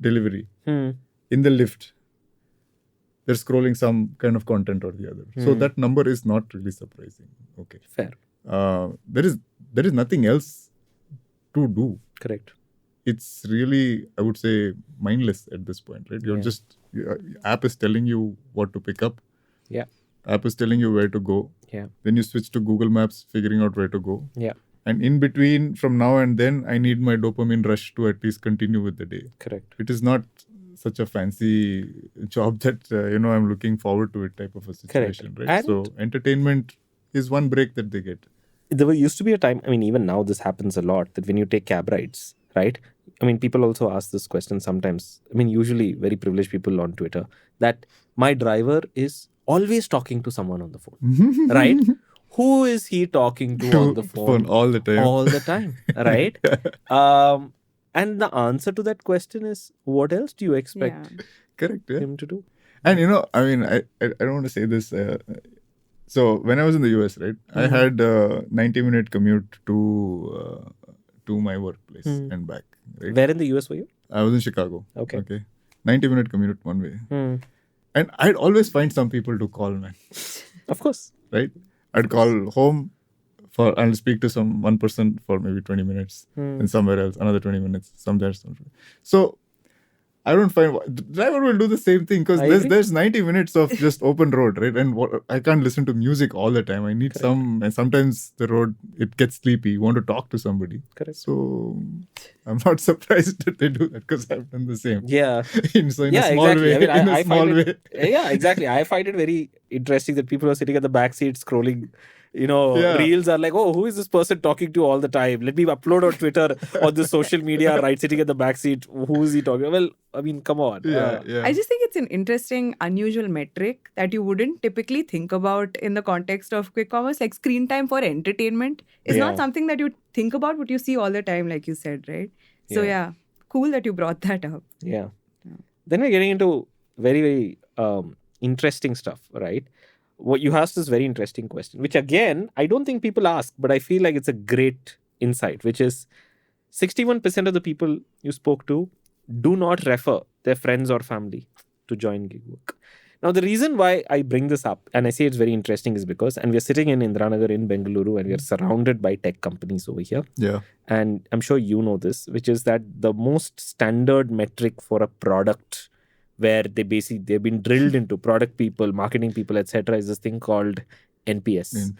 delivery, Hmm. in the lift, they're scrolling some kind of content or the other. So that number is not really surprising. Okay. Fair. There is nothing else to do. Correct. It's really, I would say, mindless at this point, right? You're app is telling you what to pick up. Yeah. App is telling you where to go. Yeah. Then you switch to Google Maps, figuring out where to go. Yeah. And in between, from now and then, I need my dopamine rush to at least continue with the day. Correct. It is not such a fancy job that, I'm looking forward to it type of a situation, right? And- So entertainment is one break that they get. There used to be a time, I mean, even now this happens a lot, that when you take cab rides, right? I mean, people also ask this question sometimes. I mean, usually very privileged people on Twitter, that my driver is always talking to someone on the phone, right? Who is he talking to on the phone? all the time. All the time, right? And the answer to that question is, what else do you expect Correct, yeah. him to do? And I mean, I don't want to say this. So when I was in the US, right, I had a 90-minute commute to my workplace and back. Right? Where in the US were you? I was in Chicago. Okay. 90-minute commute one way. And I'd always find some people to call, man. Of course. Right? I'd call home I'll speak to one person for maybe 20 minutes and somewhere else, another 20 minutes, somewhere. So I don't find the driver will do the same thing because there's 90 minutes of just open road, right? And I can't listen to music all the time. I need and sometimes the road, it gets sleepy. You want to talk to somebody. Correct. So I'm not surprised that they do that because I've done the same. Yeah. in a small exactly. way. I mean, in a I small find way. Yeah, exactly. I find it very interesting that people are sitting at the back seat scrolling. Reels are like, oh, who is this person talking to all the time? Let me upload on Twitter or the social media, right? Sitting at the back seat. Who is he talking? Well, I mean, come on. Yeah. I just think it's an interesting, unusual metric that you wouldn't typically think about in the context of quick commerce. Like screen time for entertainment is not something that you think about, but you see all the time, like you said, right? So cool that you brought that up. Yeah. Then we're getting into very, very interesting stuff, right? What you asked this very interesting question, which again, I don't think people ask, but I feel like it's a great insight, which is 61% of the people you spoke to do not refer their friends or family to join gig work. Now, the reason why I bring this up, and I say it's very interesting, is because, and we're sitting in Indiranagar in Bengaluru, and we're surrounded by tech companies over here. Yeah. And I'm sure you know this, which is that the most standard metric for a product where they've been drilled into product people, marketing people, etc., is this thing called NPS.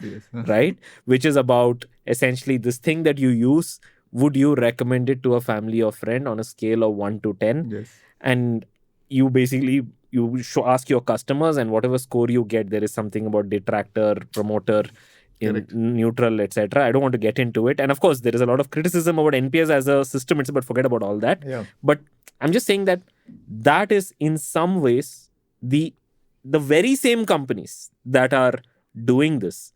Right? Which is about essentially this thing that you use. Would you recommend it to a family or friend on a scale of 1 to 10? Yes. And you basically, ask your customers, and whatever score you get, there is something about detractor, promoter, neutral, etc. I don't want to get into it. And of course, there is a lot of criticism about NPS as a system, but forget about all that. Yeah. But I'm just saying that is in some ways the very same companies that are doing this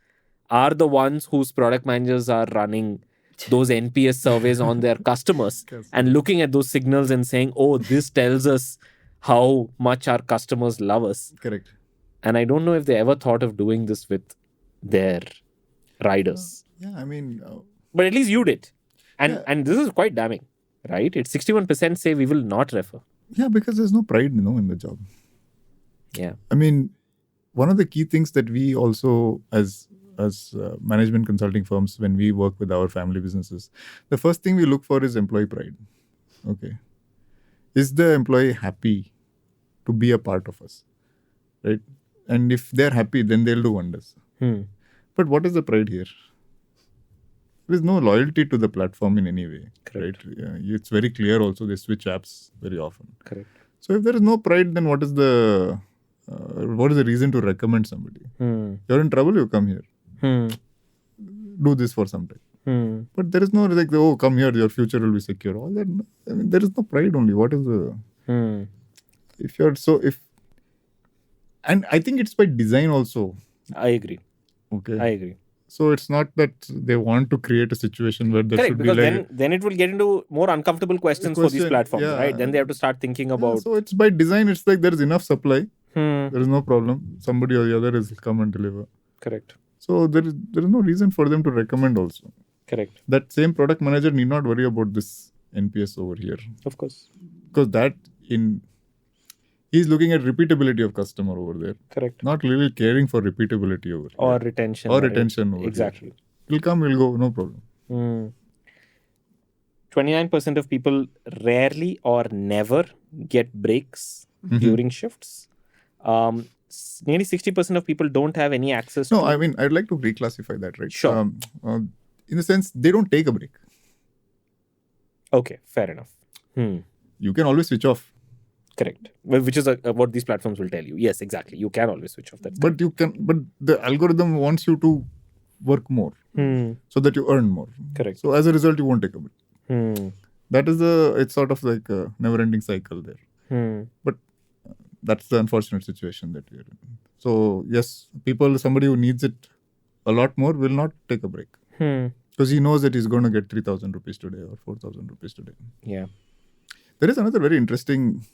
are the ones whose product managers are running those NPS surveys on their customers and looking at those signals and saying, oh, this tells us how much our customers love us. Correct. And I don't know if they ever thought of doing this with their riders. Yeah, I mean... but at least you did. And this is quite damning, right? It's 61% say we will not refer. Yeah, because there's no pride, in the job. Yeah. I mean, one of the key things that we also, as management consulting firms, when we work with our family businesses, the first thing we look for is employee pride. Okay. Is the employee happy to be a part of us? Right? And if they're happy, then they'll do wonders. But what is the pride here? There is no loyalty to the platform in any way. Correct. Right? Yeah, it's very clear also they switch apps very often. Correct. So if there is no pride, then what is the reason to recommend somebody? You're in trouble, you come here. Do this for some time. But there is no like, oh, come here, your future will be secure. All that. I mean, there is no pride only. What is the... And I think it's by design also. I agree. Okay. I agree. So it's not that they want to create a situation where there Correct, should because be like... then it will get into more uncomfortable questions for these platforms, right? Then they have to start thinking about... So it's by design, it's like there is enough supply. Hmm. There is no problem. Somebody or the other is come and deliver. Correct. So there is no reason for them to recommend also. Correct. That same product manager need not worry about this NPS over here. Of course. Because he's looking at repeatability of customer over there. Correct. Not really caring for repeatability over here. Or retention. Or retention over exactly. here. He'll come, he'll go, no problem. 29% of people rarely or never get breaks during shifts. Nearly 60% of people don't have any access to... No, I mean, I'd like to reclassify that, right? Sure. In the sense, they don't take a break. Okay, fair enough. You can always switch off. Correct. Well, which is what these platforms will tell you. Yes, exactly. You can always switch off. That's But the algorithm wants you to work more so that you earn more. Correct. So as a result, you won't take a break. That is it's sort of like a never-ending cycle there. But that's the unfortunate situation that we're in. So yes, somebody who needs it a lot more will not take a break. Because he knows that he's going to get 3,000 rupees today or 4,000 rupees today. Yeah. There is another very interesting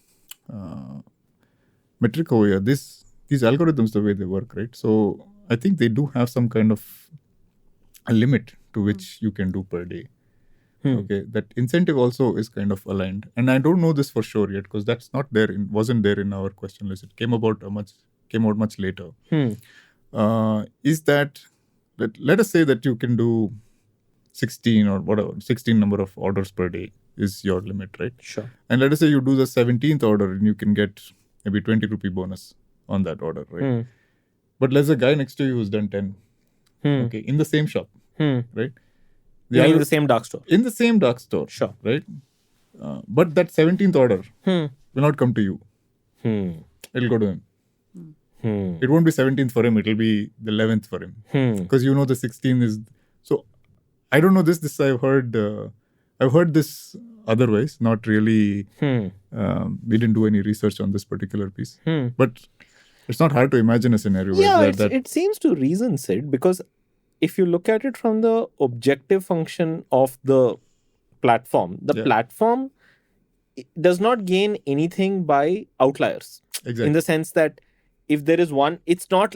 metric over here. These algorithms, the way they work, right? So I think they do have some kind of a limit to which you can do per day. Okay, that incentive also is kind of aligned, and I don't know this for sure yet because that's not there wasn't there in our question list. It came out much later. Is that let us say that you can do 16 or whatever 16 number of orders per day is your limit, right? Sure. And let us say you do the 17th order and you can get maybe 20 rupee bonus on that order, right? But there's a guy next to you who's done 10. Okay, in the same shop, right? In the same dark store. In the same dark store. Sure. Right? But that 17th order will not come to you. It'll go to him. It won't be 17th for him. It'll be the 11th for him. Because you know the 16th is... So, I don't know this I've heard this otherwise. Not really... we didn't do any research on this particular piece. But it's not hard to imagine a scenario where it seems to reason, Sid, because if you look at it from the objective function of the platform, platform does not gain anything by outliers. Exactly. In the sense that if there is one, it's not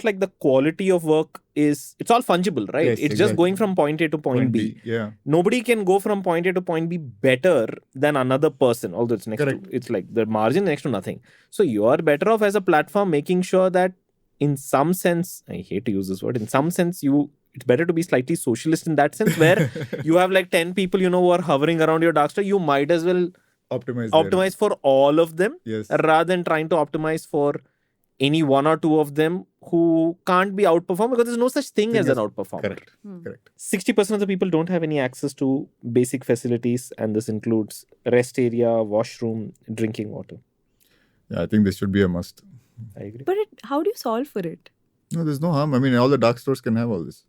like the quality of work it's all fungible, right? Yes, it's just going from point A to point B. Yeah. Nobody can go from point A to point B better than another person, although it's it's like the margin next to nothing. So you are better off as a platform making sure that in some sense, I hate to use this word, in some sense it's better to be slightly socialist in that sense where you have like 10 people, who are hovering around your dark store. You might as well optimize for all of them rather than trying to optimize for any one or two of them who can't be outperformed because there's no such thing as an outperformer. Correct. 60% of the people don't have any access to basic facilities, and this includes rest area, washroom, drinking water. Yeah, I think this should be a must. I agree. But how do you solve for it? No, there's no harm. I mean, all the dark stores can have all this.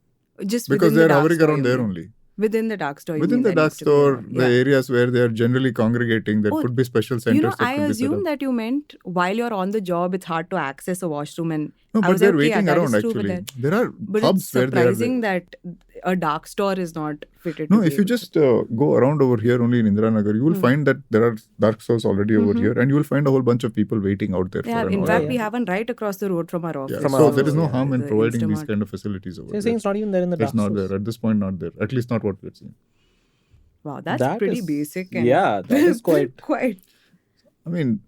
Just because within they're the dark hovering store, around you there mean? only. Within the dark store. Within the dark store, the areas where they are generally congregating, there could be special centers. I assume that you meant while you're on the job, it's hard to access a washroom. And no, but they're waiting around actually. There are hubs where they are. But it's surprising that a dark store is not fitted. No, if you just go around over here only in Indiranagar, you will find that there are dark stores already over here, and you will find a whole bunch of people waiting out there. Yeah, in fact, we have one right across the road from our office. Yeah. So there is no harm in providing these kind of facilities over there. You're saying it's not even there in the dark stores? It's not there. At this point, not there. At least not what we're seeing. Wow, that's pretty basic. And that is quite... I mean,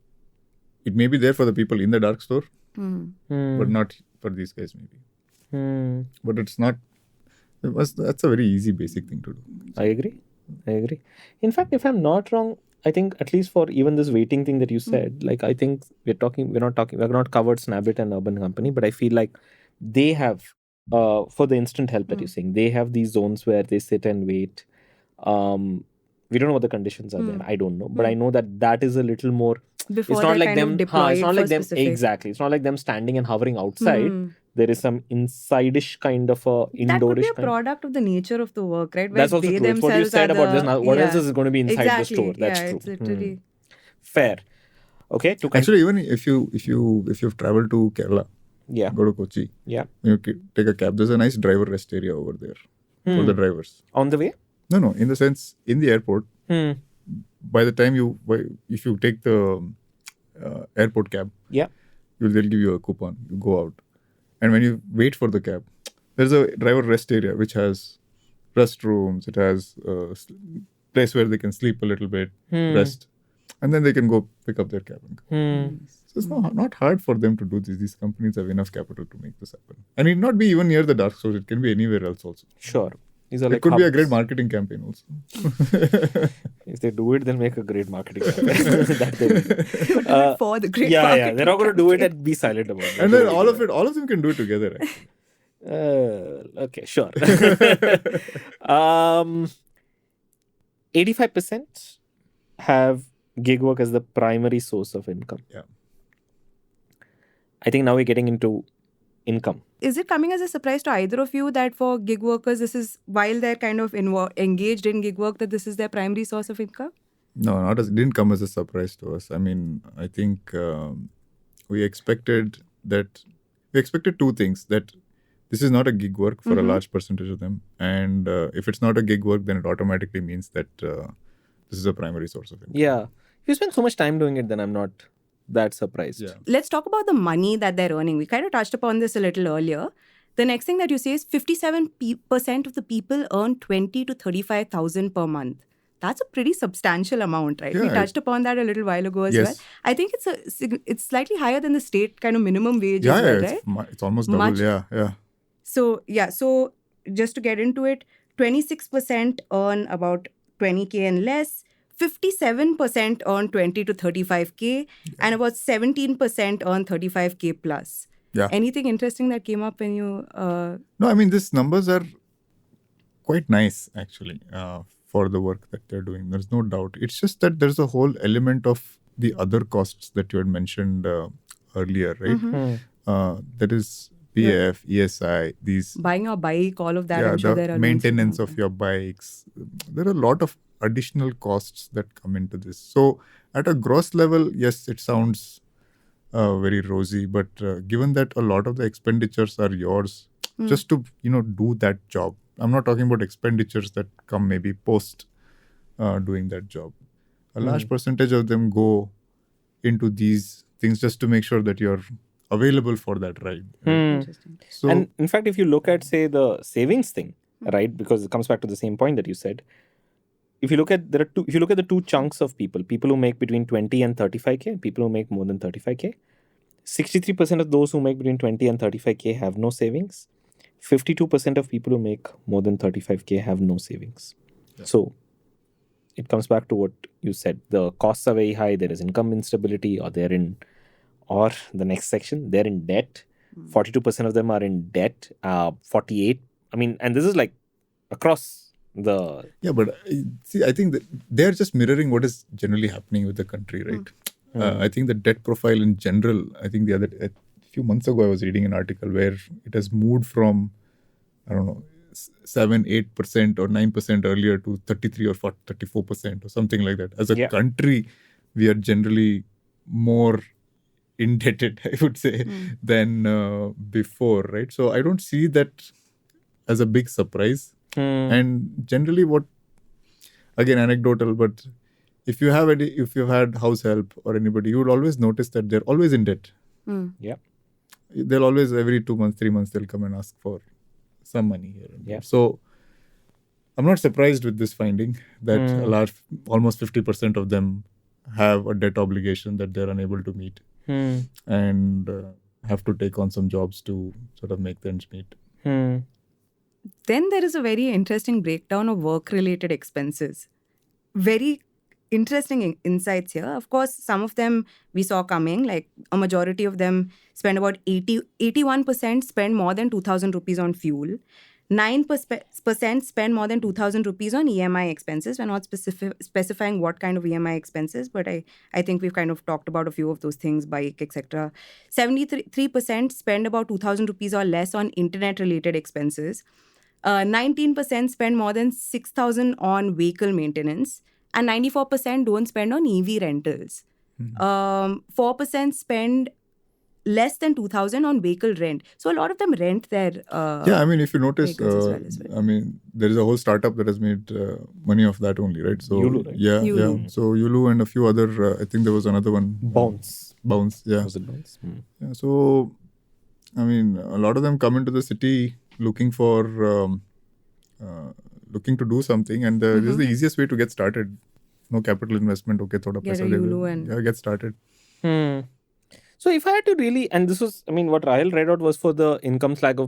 it may be there for the people in the dark store, Hmm. but not for these guys maybe. Hmm. But it's not. That's a very easy, basic thing to do. I agree. In fact, if I'm not wrong, I think at least for even this waiting thing that you said, like I think we're not covered Snabbit and Urban Company, but I feel like they have, for the instant help that you're saying, they have these zones where they sit and wait. We don't know what the conditions are there. I don't know, but I know that is a little more. Before It's not they're like kind of them. deployed It's not for like them specific. exactly. It's not like them standing and hovering outside. There is some inside-ish kind of a That could be indoorish a kind. product of the nature of the work, right? That's also they true. It's what you themselves said are about just the- now. What else yeah. is going to be inside Exactly. the store? That's yeah, true. It's literally. Fair. Okay. To Actually, even if you've traveled to Kerala, yeah. go to Kochi, Yeah. you take a cab. There's a nice driver rest area over there for the drivers. On the way. No, in the sense, in the airport, Hmm. by the time if you take the airport cab, Yeah. they'll give you a coupon. You go out, and when you wait for the cab, there's a driver rest area which has restrooms. It has a place where they can sleep a little bit, rest, and then they can go pick up their cab. And go. So it's not hard for them to do this. These companies have enough capital to make this happen, and it not be even near the dark stores. It can be anywhere else also. Sure. These are It like could be a hubs. great marketing campaign also. If they do it, they'll make a great marketing campaign. That they will. For the great Yeah. marketing They're not going to do it and be silent about it. And then all of them can do it together. Actually. Okay, sure. 85% have gig work as the primary source of income. Yeah. I think now we're getting into income. Is it coming as a surprise to either of you that for gig workers, this is while they're kind of engaged in gig work, that this is their primary source of income? No, it didn't come as a surprise to us. I mean, I think we expected two things: that this is not a gig work for a large percentage of them, and if it's not a gig work, then it automatically means that this is a primary source of income. Yeah. If you spend so much time doing it, then I'm not that surprised. Yeah. Let's talk about the money that they're earning. We kind of touched upon this a little earlier. The next thing that you say is 57% of the people earn 20 to 35,000 per month. That's a pretty substantial amount, right? We Yeah. touched upon that a little while ago as Yes. well. I think it's slightly higher than the state kind of minimum wage as well, right? It's almost double. Much- Yeah. So just to get into it, 26% earn about 20K and less, 57% earn 20 to 35K, and about 17% earn 35K plus. Yeah. Anything interesting that came up when you... No, I mean, these numbers are quite nice, actually, for the work that they're doing. There's no doubt. It's just that there's a whole element of the other costs that you had mentioned earlier, right? That is PF, ESI, these... Buying your bike, all of that. Yeah, I'm sure the there are maintenance of your bikes. There are a lot of additional costs that come into this. So at a gross level, yes, it sounds very rosy, but given that a lot of the expenditures are yours, just to do that job. I'm not talking about expenditures that come maybe post doing that job. A large percentage of them go into these things just to make sure that you're available for that ride. Interesting. So And in fact, if you look at, say, the savings thing, right, because it comes back to the same point that you said, if you look at the two chunks of people who make between 20 and 35K, and people who make more than 35K, 63% of those who make between 20 and 35K have no savings. 52% of people who make more than 35K have no savings. Yeah. So it comes back to what you said. The costs are very high. There is income instability, or the next section, they're in debt. 42% of them are in debt. 48. I mean, and this is like across the... Yeah, but see, I think that they're just mirroring what is generally happening with the country, right? I think the debt profile in general, I think a few months ago, I was reading an article where it has moved from, 7, 8% or 9% earlier to 33 or 34% or something like that. As a country, we are generally more indebted, I would say, than before, right? So I don't see that as a big surprise. And generally again, anecdotal, but if you had house help or anybody, you would always notice that they're always in debt. Yeah. They'll always, every 2 months, 3 months, they'll come and ask for some money here and there. So I'm not surprised with this finding that almost 50% of them have a debt obligation that they're unable to meet. and have to take on some jobs to sort of make the ends meet. Then there is a very interesting breakdown of work-related expenses. Very interesting insights here. Of course, some of them we saw coming, like a majority of them spend about 81% spend more than 2,000 rupees on fuel. 9% spend more than 2,000 rupees on EMI expenses. We're not specifying what kind of EMI expenses, but I think we've kind of talked about a few of those things, bike, etc. 73% spend about 2,000 rupees or less on internet-related expenses. 19% spend more than 6,000 on vehicle maintenance, and 94% don't spend on EV rentals. 4% spend less than 2,000 on vehicle rent. So a lot of them rent their I mean, if you notice, vehicles as well. I mean, there is a whole startup that has made money off that only, right? So Yulu, right? Yeah. So Yulu and a few other, I think there was another one. Bounce. Yeah. Was it Bounce? Yeah. So, I mean, a lot of them come into the city looking for, looking to do something, and this is the easiest way to get started. No capital investment. Okay, thoda Get paisa a de Yulu do. and Get started. So if I had to really, and this was, I mean, what Rahel read out was for the income slab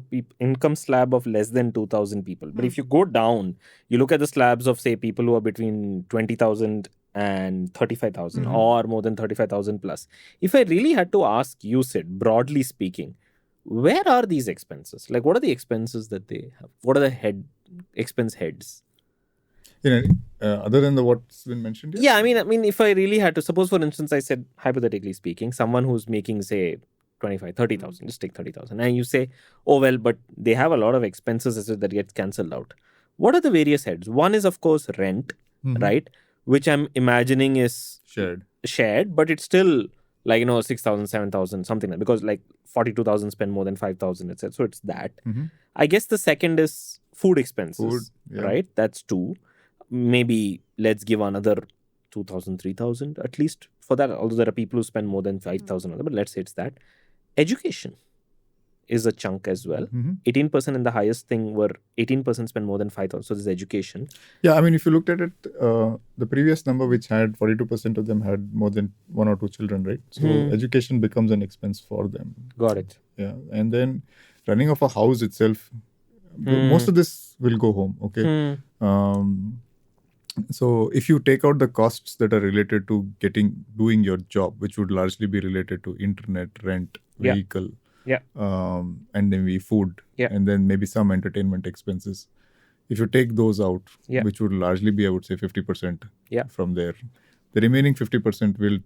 of less than 2,000 people. But if you go down, you look at the slabs of, say, people who are between 20,000 and 35,000 or more than 35,000 plus. If I really had to ask you, Sid, broadly speaking, where are these expenses? Like, what are the expenses that they have? What are the expense heads? Other than what's been mentioned here? Yeah, I mean, if I really had to, suppose for instance, I said, hypothetically speaking, someone who's making, say, 25, 30,000, just take 30,000. And you say, oh, well, but they have a lot of expenses that gets cancelled out. What are the various heads? One is, of course, rent, right? Which I'm imagining is shared, but it's still like, 6,000, 7,000, something like that. Because like 42,000 spend more than 5,000, etc. So it's that. I guess the second is food expenses, right? That's 2. Maybe let's give another 2,000, 3,000 at least for that. Although there are people who spend more than 5,000, but let's say it's that. Education is a chunk as well. 18% in the highest thing were 18% spend more than 5,000. So there's education. Yeah, I mean, if you looked at it, the previous number, which had 42% of them had more than 1 or 2 children, right? So education becomes an expense for them. Got it. Yeah, and then running of a house itself, most of this will go home. Okay. So if you take out the costs that are related to doing your job, which would largely be related to internet, rent, vehicle, and then food, and then maybe some entertainment expenses. If you take those out, which would largely be, I would say, 50% from there, the remaining 50% will,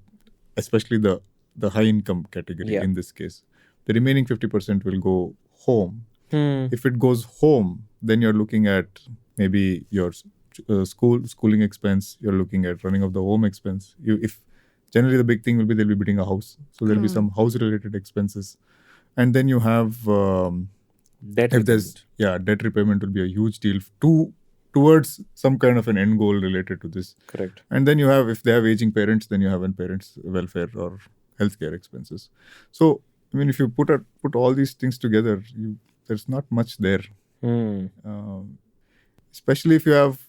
especially the high income category in this case, the remaining 50% will go home. If it goes home, then you're looking at maybe your schooling expense, you're looking at running of the home expense. If generally the big thing will be they'll be building a house, so there'll be some house related expenses, and then you have debt repayment will be a huge deal towards some kind of an end goal related to this. Correct. And then you have, if they have aging parents, then you have parents' welfare or healthcare expenses. So I mean, if you put all these things together, there's not much there. Especially if you have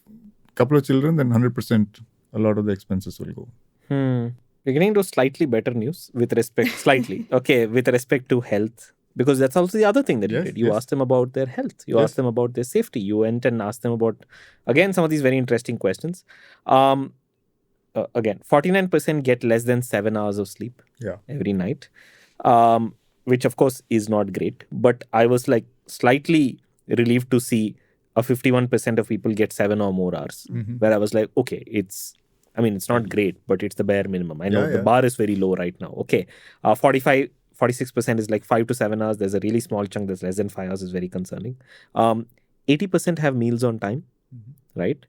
a couple of children, then 100% a lot of the expenses will go. We're getting into slightly better news with respect to health, because that's also the other thing that you did. You asked them about their health. You asked them about their safety. You went and asked them about, again, some of these very interesting questions. Again, 49% get less than 7 hours of sleep every night, which of course is not great. But I was like slightly relieved to see a 51% of people get 7 or more hours, where I was like, okay, it's not great, but it's the bare minimum. I know the bar is very low right now. Okay. 46% is like 5 to 7 hours. There's a really small chunk that's less than 5 hours is very concerning. 80% have meals on time, right?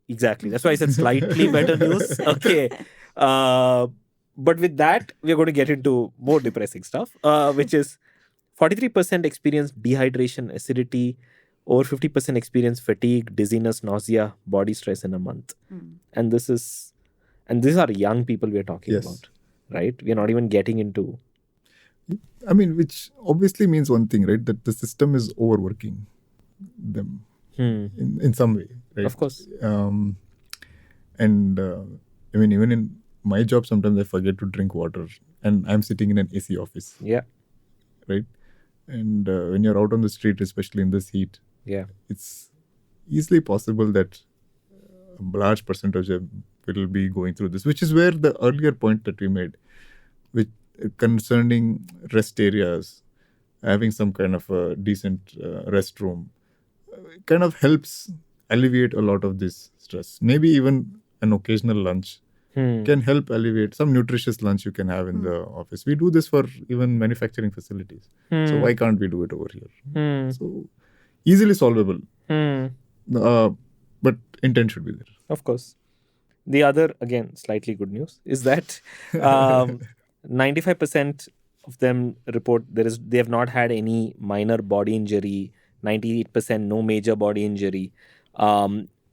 Exactly. That's why I said slightly better news. Okay. But with that, we're going to get into more depressing stuff, which is 43% experience dehydration, acidity, over 50% experience fatigue, dizziness, nausea, body stress in a month. And these are young people we're talking about, right? We're not even getting into... I mean, which obviously means one thing, right? That the system is overworking them in some way, right? Of course. I mean, even in my job, sometimes I forget to drink water and I'm sitting in an AC office. Yeah. Right? And when you're out on the street, especially in this heat, Yeah. it's easily possible that a large percentage of will be going through this, which is where the earlier point that we made, which concerning rest areas, having some kind of a decent restroom, kind of helps alleviate a lot of this stress. Maybe even an occasional lunch can help alleviate some nutritious lunch you can have in the office. We do this for even manufacturing facilities. So why can't we do it over here? So easily solvable. But intent should be there. Of course. The other, again, slightly good news is that 95% of them report they have not had any minor body injury, 98% no major body injury.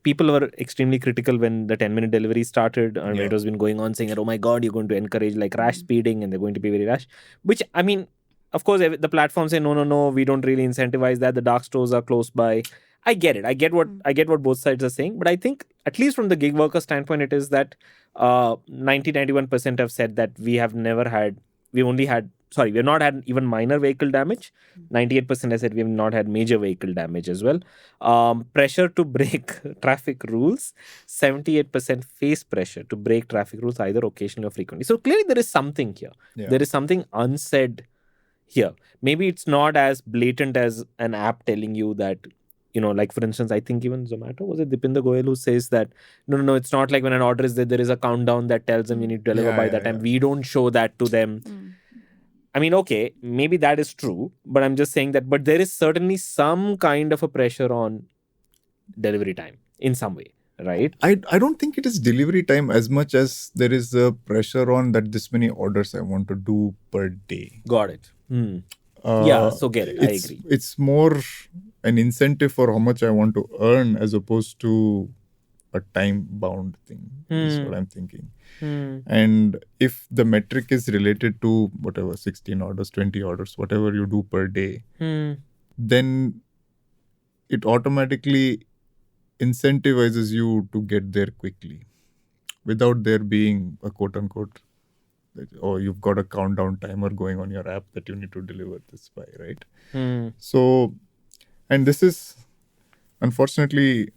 People were extremely critical when the 10-minute delivery started and it was been going on saying that, oh my God, you're going to encourage like rash speeding and they're going to be very rash. Which, I mean, of course, the platforms say, no, we don't really incentivize that. The dark stores are close by. I get it. I get what both sides are saying. But I think, at least from the gig worker standpoint, it is that 91% have said that we have not had even minor vehicle damage. 98% have said we have not had major vehicle damage as well. Pressure to break traffic rules. 78% face pressure to break traffic rules either occasionally or frequently. So clearly there is something here. Yeah. There is something unsaid here. Maybe it's not as blatant as an app telling you that, like for instance, I think even Zomato, was it Dipinder Goyal who says that, no, it's not like when an order is there is a countdown that tells them you need to deliver by that time. We don't show that to them. I mean, okay, maybe that is true, but I'm just saying that, but there is certainly some kind of a pressure on delivery time in some way, right? I don't think it is delivery time as much as there is a pressure on that this many orders I want to do per day. Got it. So get it. I agree. It's more an incentive for how much I want to earn as opposed to a time-bound thing. Is what I'm thinking. And if the metric is related to whatever, 16 orders, 20 orders, whatever you do per day, then it automatically incentivizes you to get there quickly without there being a quote-unquote, you've got a countdown timer going on your app that you need to deliver this by, right? So, and this is unfortunately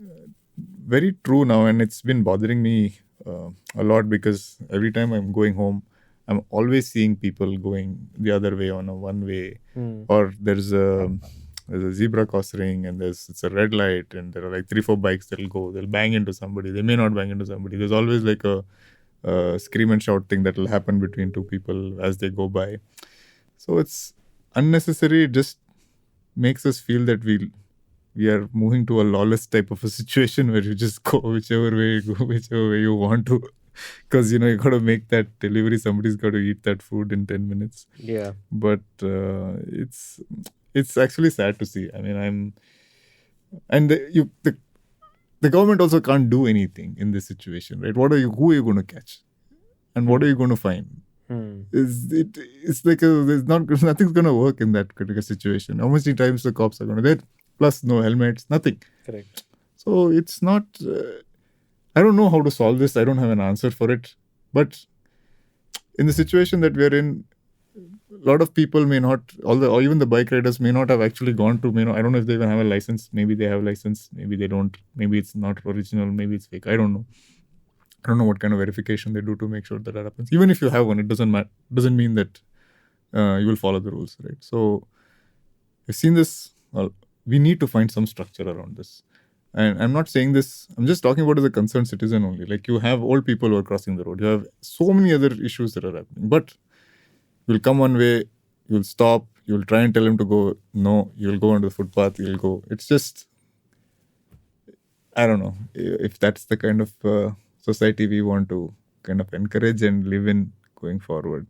very true now, and it's been bothering me a lot because every time I'm going home, I'm always seeing people going the other way on a one-way, or there's a zebra crossing and it's a red light and there are like 3-4 bikes they'll bang into somebody. They may not bang into somebody. There's always like a scream and shout thing that will happen between two people as they go by. So it's unnecessary. It just makes us feel that we are moving to a lawless type of a situation where you just go whichever way you want to, because you got to make that delivery. Somebody's got to eat that food in 10 minutes. Yeah. But it's actually sad to see. I mean, the government also can't do anything in this situation, right? Who are you going to catch, and what are you going to find? It's like nothing's going to work in that critical situation. How many times the cops are going to get? Plus no helmets, nothing. Correct. So it's not. I don't know how to solve this. I don't have an answer for it. But in the situation that we are in, a lot of people may not, or even the bike riders may not have actually gone to, I don't know if they even have a license. Maybe they have a license. Maybe they don't. Maybe it's not original. Maybe it's fake. I don't know. I don't know what kind of verification they do to make sure that happens. Even if you have one, it doesn't mean that you will follow the rules, right? So I've seen this. We need to find some structure around this. And I'm not saying this, I'm just talking about as a concerned citizen only. Like you have old people who are crossing the road. You have so many other issues that are happening. But you'll come one way, you'll stop, you'll try and tell him to go. No, you'll go onto the footpath, you'll go. It's just, I don't know if that's the kind of society we want to kind of encourage and live in going forward.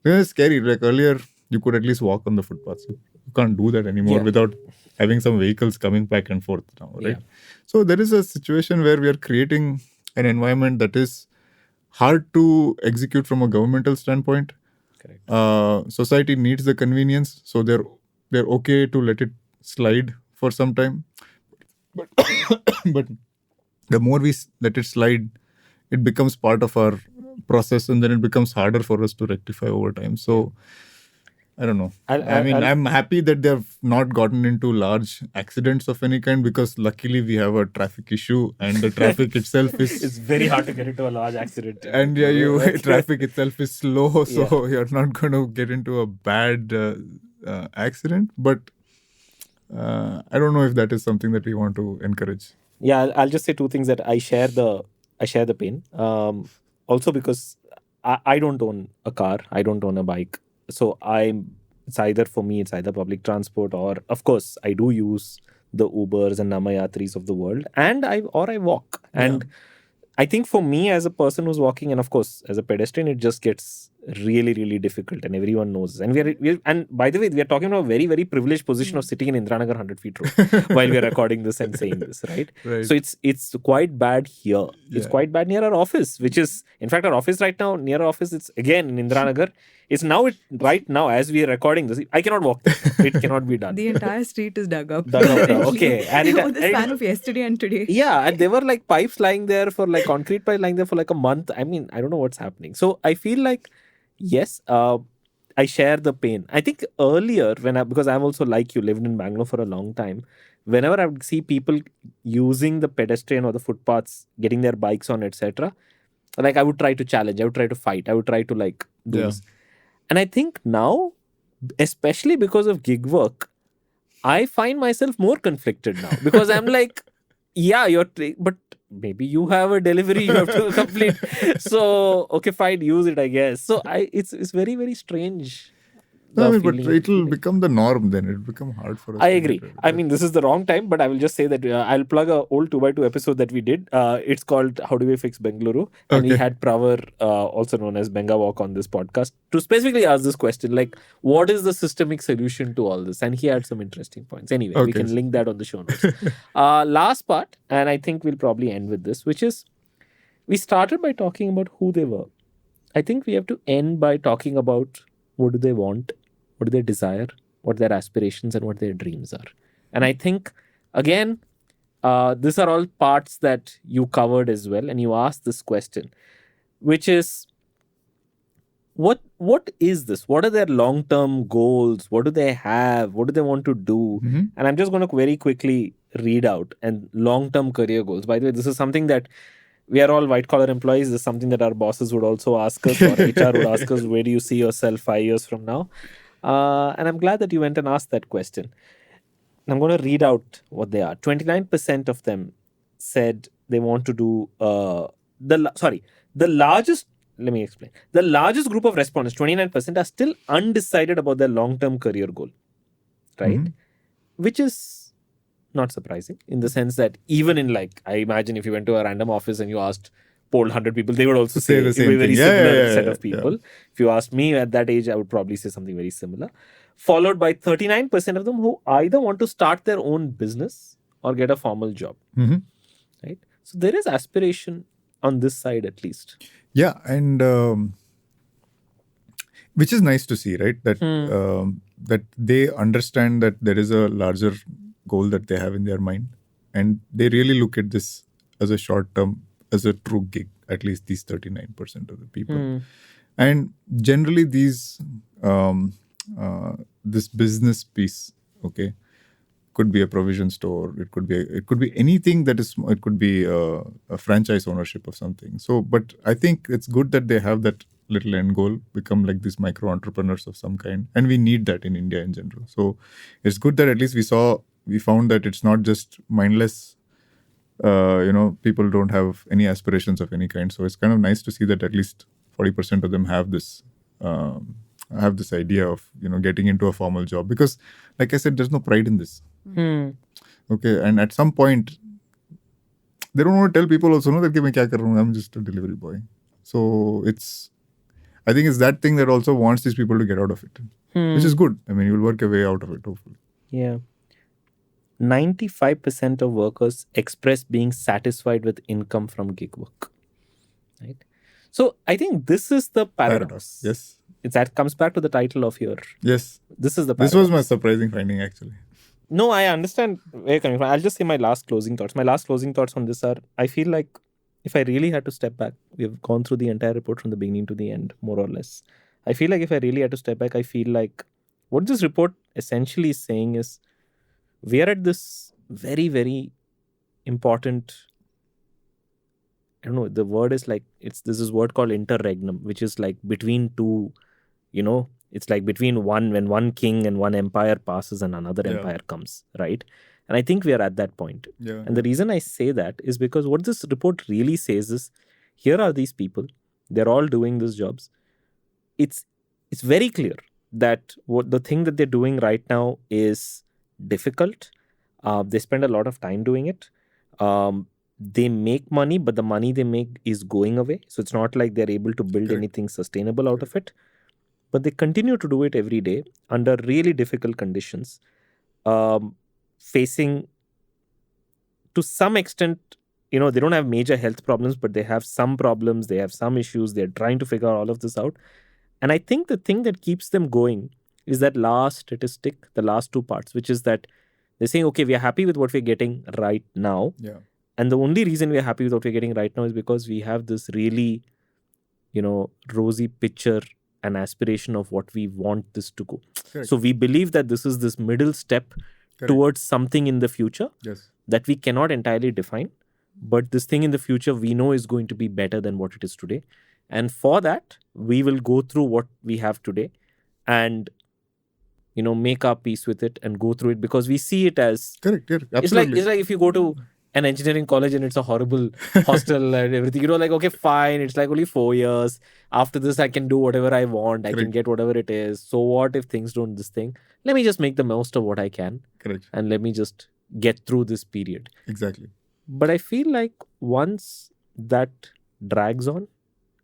It's scary. Like earlier, you could at least walk on the footpaths. You can't do that anymore without having some vehicles coming back and forth now, right? Yeah. So there is a situation where we are creating an environment that is hard to execute from a governmental standpoint. Correct. Society needs the convenience, so they're okay to let it slide for some time. But the more we let it slide, it becomes part of our process, and then it becomes harder for us to rectify over time. So I don't know. I'm happy that they have not gotten into large accidents of any kind, because luckily we have a traffic issue, and the traffic itself is... It's very hard to get into a large accident. And traffic itself is slow, so you're not going to get into a bad accident. But I don't know if that is something that we want to encourage. Yeah, I'll just say two things: that I share the pain. Also because I don't own a car, I don't own a bike. So it's either public transport, or of course I do use the Ubers and Namayatris of the world, and I walk. And I think for me, as a person who's walking, and of course as a pedestrian, it just gets really, really difficult, and everyone knows. And and by the way, we are talking about a very, very privileged position of sitting in Indiranagar 100 feet road while we are recording this and saying this, right? So it's quite bad here. It's quite bad near our office, which is, in fact, our office right now, near our office, it's again in Indiranagar. Right now, as we are recording this, I cannot walk there. It cannot be done. The entire street is dug up. Okay. And the span of yesterday and today. Yeah, and there were like pipes lying there concrete pipes lying there for like a month. I mean, I don't know what's happening. So I feel like, yes, I share the pain. I think earlier, because I'm also like you, lived in Bangalore for a long time, whenever I would see people using the pedestrian or the footpaths, getting their bikes on, etc., like I would try to challenge, I would try to fight, I would try to like do this. And I think now, especially because of gig work, I find myself more conflicted now, because I'm like, yeah, but maybe you have a delivery you have to complete. So, okay, fine, use it, I guess. So it's very, very strange. No, but it will become the norm then. It will become hard for us. I agree. I mean, this is the wrong time, but I will just say that I'll plug a old 2x2 episode that we did. It's called How Do We Fix Bengaluru? And we had Pravar, also known as Benga Walk, on this podcast to specifically ask this question, like, what is the systemic solution to all this? And he had some interesting points. Anyway, we can link that on the show notes. Last part, and I think we'll probably end with this, which is, we started by talking about who they were. I think we have to end by talking about what do they want, what do they desire, what their aspirations and what their dreams are. And I think, again, these are all parts that you covered as well. And you asked this question, which is, what is this? What are their long-term goals? What do they have? What do they want to do? And I'm just going to very quickly read out and long-term career goals. By the way, this is something that we are all white-collar employees. This is something that our bosses would also ask us, or HR would ask us, where do you see yourself 5 years from now? And I'm glad that you went and asked that question. And I'm going to read out what they are. 29% of them said they want to do the largest. Let me explain. The largest group of respondents, 29%, are still undecided about their long-term career goal, right? Which is not surprising, in the sense that even in, like, I imagine if you went to a random office and you polled 100 people, they would also say the same a very thing. similar set of people. If you asked me at that age, I would probably say something very similar. Followed by 39% of them who either want to start their own business or get a formal job. Right? So there is aspiration on this side, at least. Yeah, and which is nice to see, right? That that they understand that there is a larger goal that they have in their mind, and they really look at this as a short term, as a true gig. At least these 39% of the people, and generally these this business piece, could be a provision store. It could be anything that is. It could be a franchise ownership of something. So, but I think it's good that they have that little end goal, become like these micro entrepreneurs of some kind, and we need that in India in general. So, it's good that at least we found that it's not just mindless. People don't have any aspirations of any kind. So it's kind of nice to see that at least 40% of them have this idea of getting into a formal job, because, like I said, there's no pride in this. Okay, and at some point, they don't want to tell people also, that main kya kar raha hu, I'm just a delivery boy. So I think it's that thing that also wants these people to get out of it, which is good. I mean, you'll work your way out of it, hopefully. Yeah. 95% of workers express being satisfied with income from gig work. Right? So I think this is the paradox. Yes. That comes back to the title of your... Yes. This is the paradox. This was my surprising finding, actually. No, I understand where you're coming from. I'll just say my last closing thoughts. My last closing thoughts on this are, I feel like if I really had to step back, we've gone through the entire report from the beginning to the end, more or less. I feel like if I really had to step back, I feel like what this report essentially is saying is we are at this very, very important, I don't know, the word is like, this is word called interregnum, which is like between two, it's like between when one king and one empire passes and another empire comes, right? And I think we are at that point. And the reason I say that is because what this report really says is, here are these people, they're all doing these jobs. It's very clear that what the thing that they're doing right now is difficult. They spend a lot of time doing it. They make money, but the money they make is going away. So it's not like they're able to build anything sustainable out of it. But they continue to do it every day under really difficult conditions, facing, to some extent, they don't have major health problems, but they have some problems, they have some issues, they're trying to figure all of this out. And I think the thing that keeps them going is that last statistic, the last two parts, which is that they're saying, okay, we are happy with what we're getting right now. Yeah. And the only reason we're happy with what we're getting right now is because we have this really, rosy picture and aspiration of what we want this to go. Correct. So we believe that this is this middle step towards something in the future that we cannot entirely define. But this thing in the future we know is going to be better than what it is today. And for that, we will go through what we have today and, make our peace with it and go through it because we see it as... Correct. Absolutely. It's like if you go to an engineering college and it's a horrible hostel and everything, okay, fine, it's like only 4 years. After this, I can do whatever I want. I can get whatever it is. So what if things don't this thing? Let me just make the most of what I can. Correct. And let me just get through this period. Exactly. But I feel like once that drags on,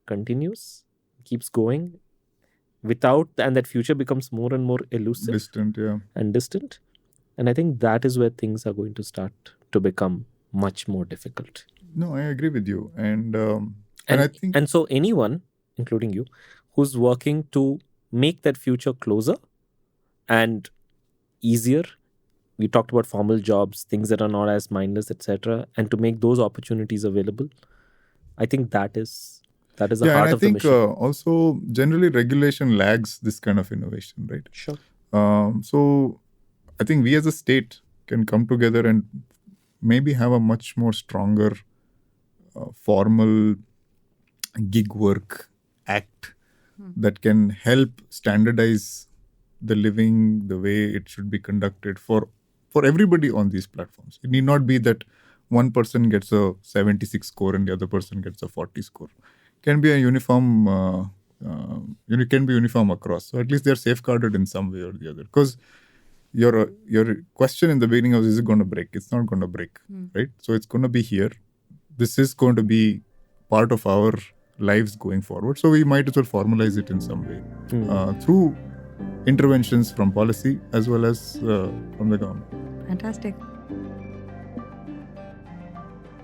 continues, keeps going, and that future becomes more and more elusive. Distant. And I think that is where things are going to start to become much more difficult. No, I agree with you. And I think... And so anyone, including you, who's working to make that future closer and easier, we talked about formal jobs, things that are not as mindless, etc., and to make those opportunities available, I think that is the heart of the mission. Also, generally, regulation lags this kind of innovation, right? Sure. So I think we as a state can come together and maybe have a much more stronger formal gig work act that can help standardize the living, the way it should be conducted for everybody on these platforms. It need not be that one person gets a 76 score and the other person gets a 40 score. It can be a uniform, it can be uniform across. So at least they're safeguarded in some way or the other. Because your question in the beginning was, is it going to break? It's not going to break, right? So it's going to be here. This is going to be part of our lives going forward. So we might as well formalize it in some way through interventions from policy as well as from the government. Fantastic.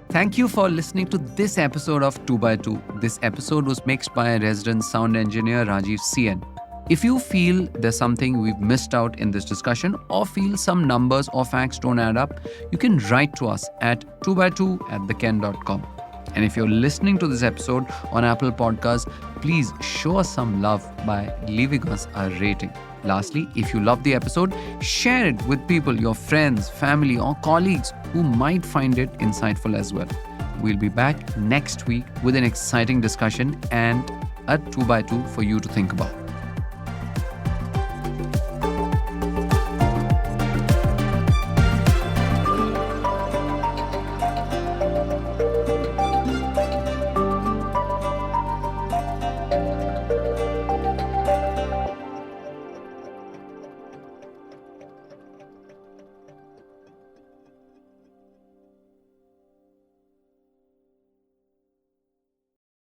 Thank you for listening to this episode of 2x2. This episode was mixed by resident sound engineer Rajiv CN. If you feel there's something we've missed out in this discussion or feel some numbers or facts don't add up, you can write to us at 2x2@theken.com. And if you're listening to this episode on Apple Podcasts, please show us some love by leaving us a rating. Lastly, if you love the episode, share it with people, your friends, family, or colleagues who might find it insightful as well. We'll be back next week with an exciting discussion and a 2x2 for you to think about.